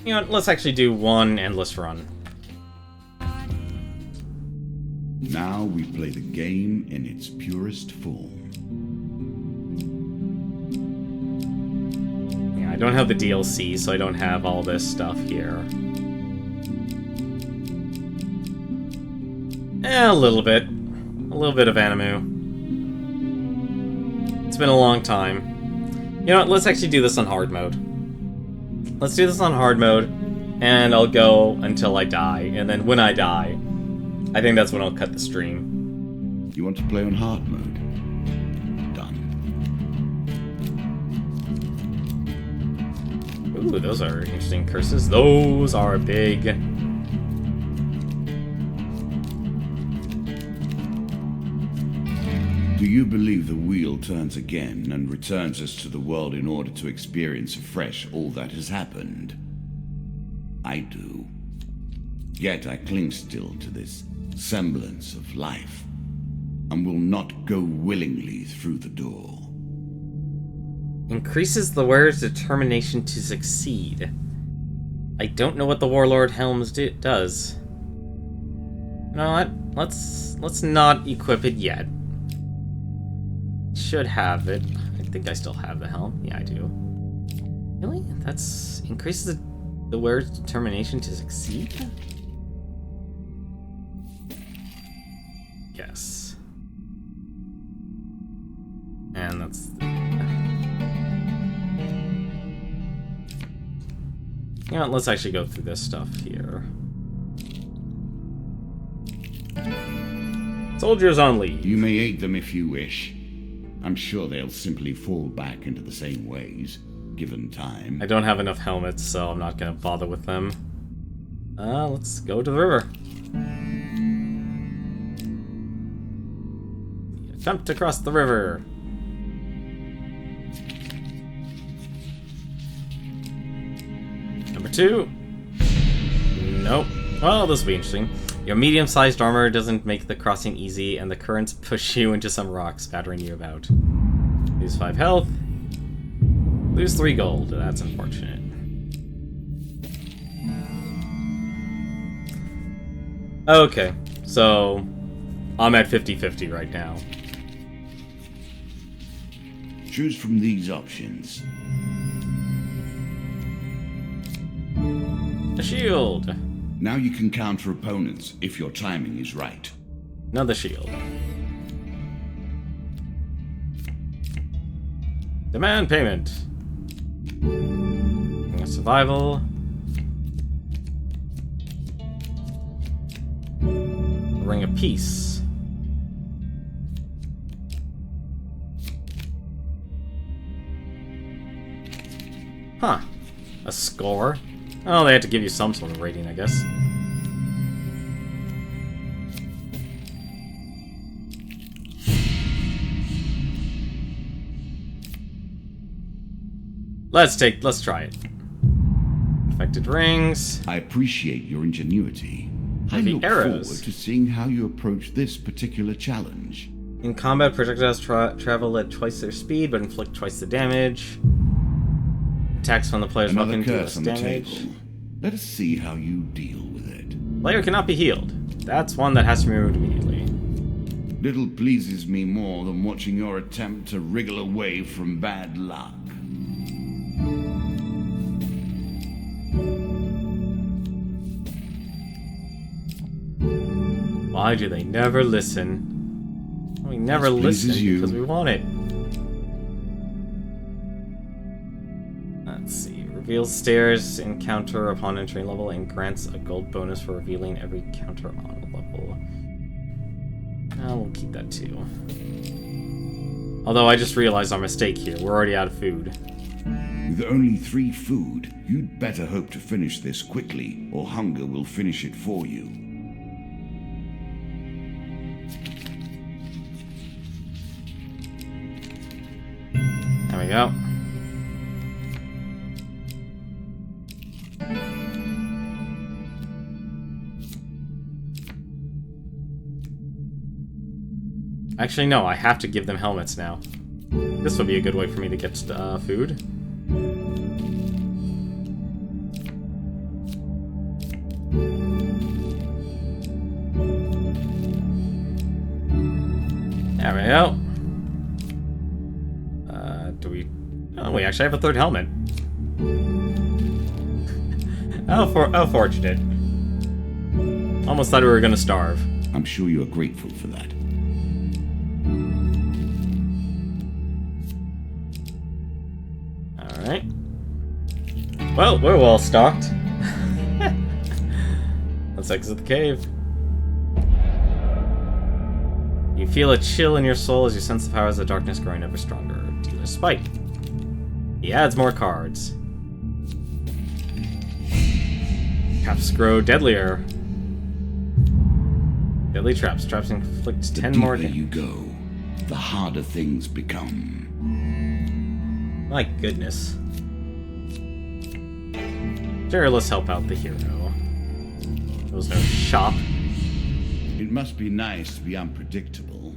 You know what, let's actually do one endless run. Now we play the game in its purest form. Yeah, I don't have the DLC, so I don't have all this stuff here. A little bit. A little bit of Animu. It's been a long time. You know what, let's actually do this on hard mode. Let's do this on hard mode, and I'll go until I die, and then when I die, I think that's when I'll cut the stream. You want to play on hard mode? Done. Ooh, those are interesting curses. Those are big. Do you believe the wheel turns again and returns us to the world in order to experience afresh all that has happened? I do. Yet I cling still to this semblance of life, and will not go willingly through the door. Increases the wearer's determination to succeed. I don't know what the Warlord Helms does. You know what? Let's not equip it yet. Should have it. I think I still have the helm. Yeah, I do. Really? That's increases the wearer's determination to succeed? Yes. And that's... You know what, let's actually go through this stuff here. Soldiers on leave. You may aid them if you wish. I'm sure they'll simply fall back into the same ways, given time. I don't have enough helmets, so I'm not gonna bother with them. Let's go to the river. Attempt to cross the river. Number 2. Nope. Well, this will be interesting. Your medium-sized armor doesn't make the crossing easy, and the currents push you into some rocks, battering you about. Lose 5 health. Lose 3 gold. That's unfortunate. Okay, so I'm at 50-50 right now. Choose from these options. A shield. Now you can counter opponents if your timing is right. Another shield. Demand payment. Survival. Ring of Peace. Huh. A score? Oh, they had to give you some sort of rating, I guess. Let's try it. Affected rings. I appreciate your ingenuity. I Heavy look arrows. forward to seeing how you approach this particular challenge. In combat, projectiles travel at twice their speed, but inflict twice the damage. Attacks from the player's Another weapon do curse less on the damage. table. Let us see how you deal with it. Player cannot be healed. That's one that has to be removed immediately. Little pleases me more than watching your attempt to wriggle away from bad luck. Why do they never listen? We never This listen pleases you. because we want it. Let's see. Reveals stairs encounter upon entering level and grants a gold bonus for revealing every counter on a level. We'll keep that too. Although I just realized our mistake here. We're already out of food. With only 3 food, you'd better hope to finish this quickly, or hunger will finish it for you. There we go. Actually, no, I have to give them helmets now. This would be a good way for me to get food. There we go. Do we... Oh, we actually have a 3rd helmet. How fortunate. Almost thought we were gonna starve. I'm sure you are grateful for that. Alright. Well, we're well stocked. Let's exit the cave. You feel a chill in your soul as you sense the powers of darkness growing ever stronger. Dealer's Spite. He adds more cards. Traps grow deadlier. Deadly traps. Traps inflict 10 more The deeper damage. you go, the harder things become. My goodness. Sure, let's help out the hero. There was no shop. It must be nice to be unpredictable.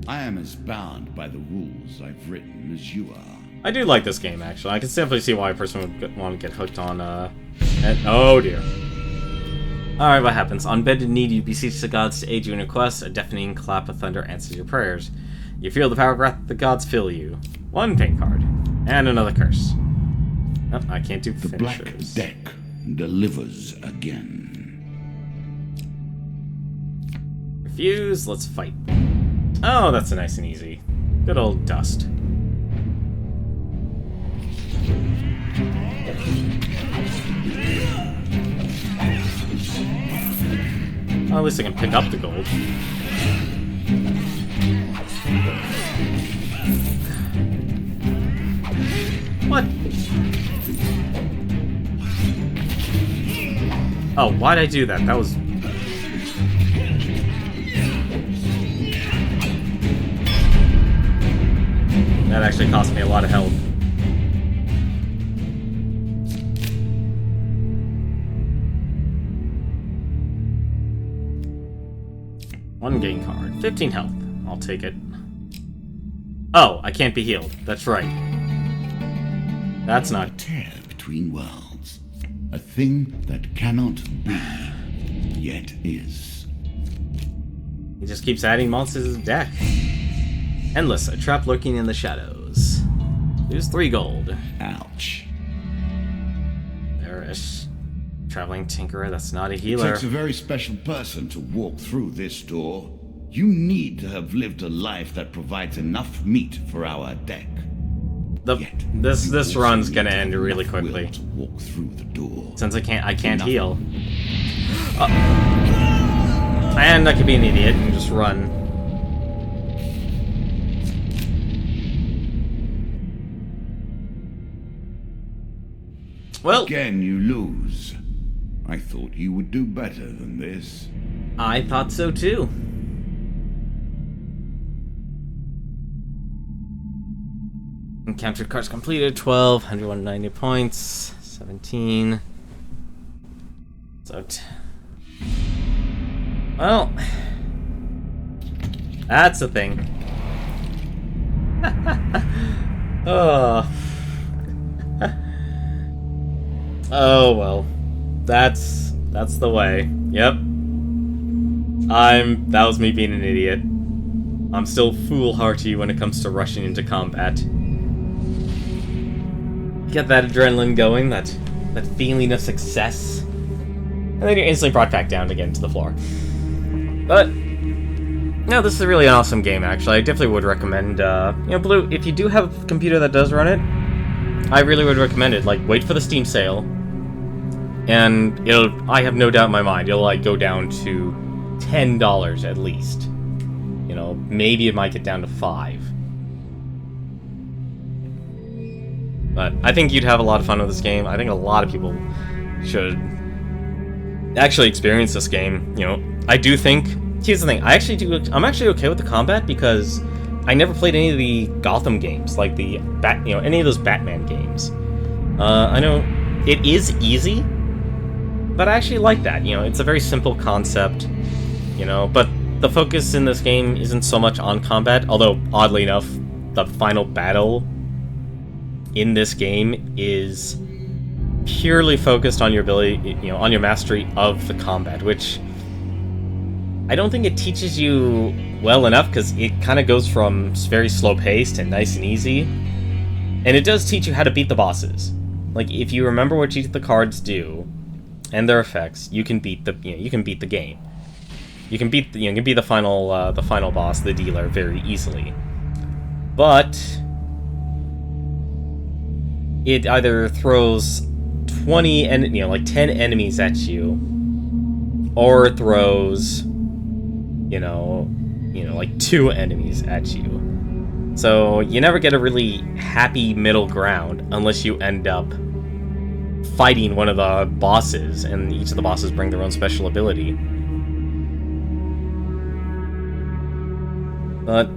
I am as bound by the rules I've written as you are. I do like this game, actually. I can simply see why a person would want to get hooked on, oh dear. Alright, what happens? On bended knee, you beseech the gods to aid you in your quest. A deafening clap of thunder answers your prayers. You feel the power of wrath the gods fill you. 1 pain card. And another curse. Nope, I can't do The black finishers. deck delivers again. Refuse, let's fight. Oh, that's a nice and easy. Good old dust. Well, at least I can pick up the gold. What? Oh, why'd I do that? That was... That actually cost me a lot of health. One game card. 15 health. I'll take it. Oh, I can't be healed. That's right. That's not... A tear between worlds. A thing that cannot be, yet is. He just keeps adding monsters to his deck. Endless, a trap lurking in the shadows. There's 3 gold. Ouch. There-ish. Traveling Tinkerer, that's not a It healer. takes a very special person to walk through this door. You need to have lived a life that provides enough meat for our deck. Yet, This you run's also gonna need end enough really will quickly. to walk through the door. Since I can't Enough. heal. And I could be an idiot and just run. Well, Again, you lose. I thought you would do better than this. I thought so too. Encountered cards completed, 12, 190 points, 17. So, well, that's the thing. Oh. Oh well. That's the way. Yep. That was me being an idiot. I'm still foolhardy when it comes to rushing into combat. Get that adrenaline going, that feeling of success. And then you're instantly brought back down again to the floor. But no, this is a really awesome game actually. I definitely would recommend Blue, if you do have a computer that does run it, I really would recommend it. Like, wait for the Steam sale. And I have no doubt in my mind, it'll like go down to $10 at least. You know, maybe it might get down to $5. But I think you'd have a lot of fun with this game. I think a lot of people should actually experience this game. You know, I do think, here's the thing, I'm actually okay with the combat because I never played any of the Gotham games, like any of those Batman games. I know it is easy, but I actually like that. You know, it's a very simple concept, you know, but the focus in this game isn't so much on combat, although oddly enough, the final battle in this game is purely focused on your ability, you know, on your mastery of the combat, which I don't think it teaches you well enough because it kind of goes from very slow paced and nice and easy, and it does teach you how to beat the bosses. Like, if you remember what each of the cards do and their effects, you can beat the game. You can beat the final boss, the dealer, very easily. But it either throws 20 and like 10 enemies at you, or it throws like 2 enemies at you. So you never get a really happy middle ground unless you end up fighting one of the bosses, and each of the bosses bring their own special ability. But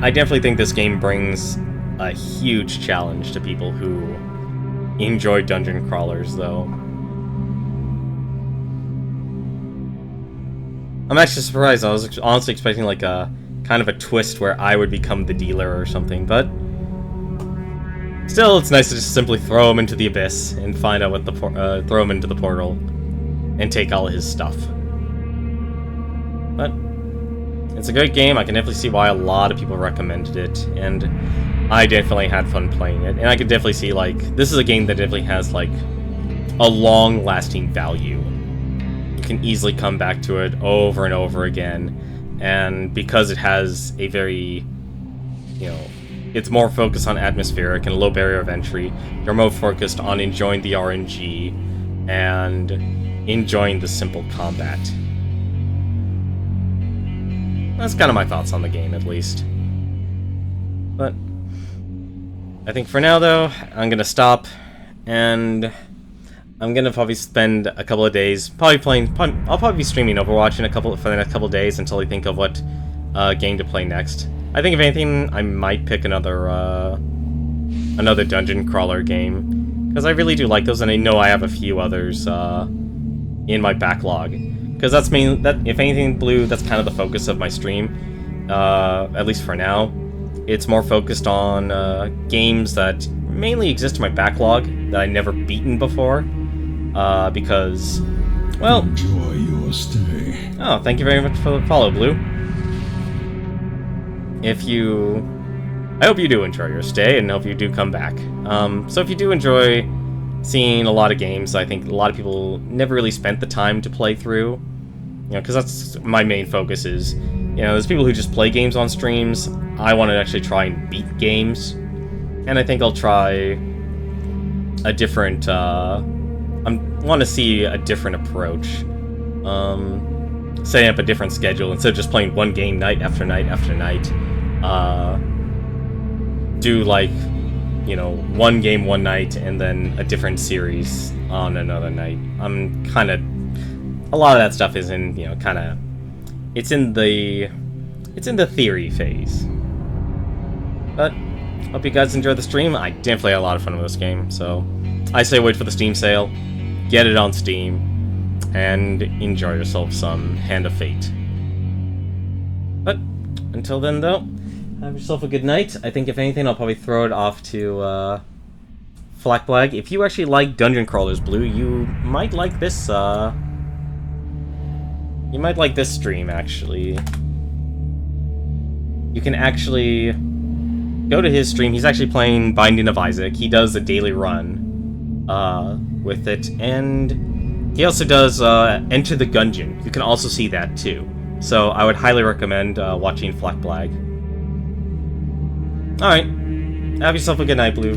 I definitely think this game brings a huge challenge to people who enjoy dungeon crawlers, though. I'm actually surprised. I was honestly expecting like a kind of a twist where I would become the dealer or something, but still, it's nice to just simply throw him into the abyss and find out what throw him into the portal and take all his stuff. But it's a great game. I can definitely see why a lot of people recommended it, and I definitely had fun playing it. And I could definitely see, like, this is a game that definitely has, like, a long-lasting value. You can easily come back to it over and over again, and because it has a very, it's more focused on atmospheric and low barrier of entry, you're more focused on enjoying the RNG and enjoying the simple combat. That's kind of my thoughts on the game, at least. But I think for now, though, I'm gonna stop, and I'm gonna probably spend a couple of days I'll probably be streaming Overwatch for the next couple of days until I think of what game to play next. I think if anything, I might pick another dungeon crawler game, because I really do like those, and I know I have a few others in my backlog. because that's that if anything, Blue, that's kind of the focus of my stream, at least for now. It's more focused on games that mainly exist in my backlog that I never beaten before, because, well... Enjoy your stay. Oh, thank you very much for the follow, Blue. I hope you do enjoy your stay, and hope you do come back. So if you do enjoy seeing a lot of games I think a lot of people never really spent the time to play through, because that's my main focus is, there's people who just play games on streams. I want to actually try and beat games, and I think I'll try a different, I want to see a different approach, setting up a different schedule instead of just playing one game night after night after night. Do like, one game one night and then a different series on another night. I'm kind of, a lot of that stuff is in, kind of, it's in the theory phase. But hope you guys enjoyed the stream. I definitely had a lot of fun with this game, so I say wait for the Steam sale, get it on Steam, and enjoy yourself some Hand of Fate. But until then, though, have yourself a good night. I think if anything, I'll probably throw it off to Flack Blag. If you actually like dungeon crawlers, Blue, you might like this. You might like this stream. Actually, you can actually go to his stream. He's actually playing Binding of Isaac. He does a daily run with it, and he also does Enter the Gungeon. You can also see that too. So I would highly recommend watching Flack Blag. Alright, have yourself a good night, Blue.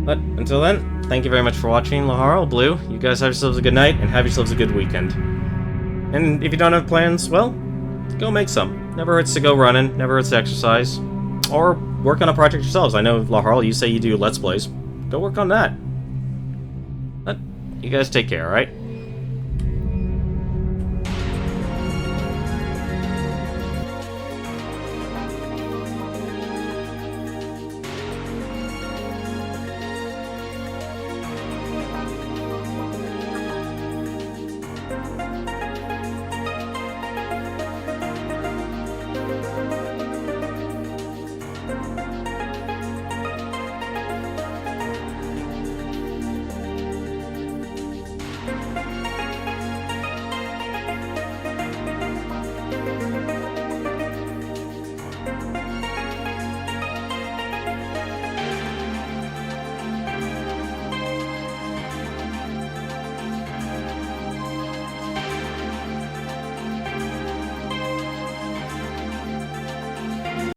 But until then, thank you very much for watching, Laharo, Blue. You guys have yourselves a good night, and have yourselves a good weekend. And if you don't have plans, well, go make some. Never hurts to go running, never hurts to exercise. Or work on a project yourselves. I know, Laharo, you say you do Let's Plays. Go work on that. But you guys take care, alright?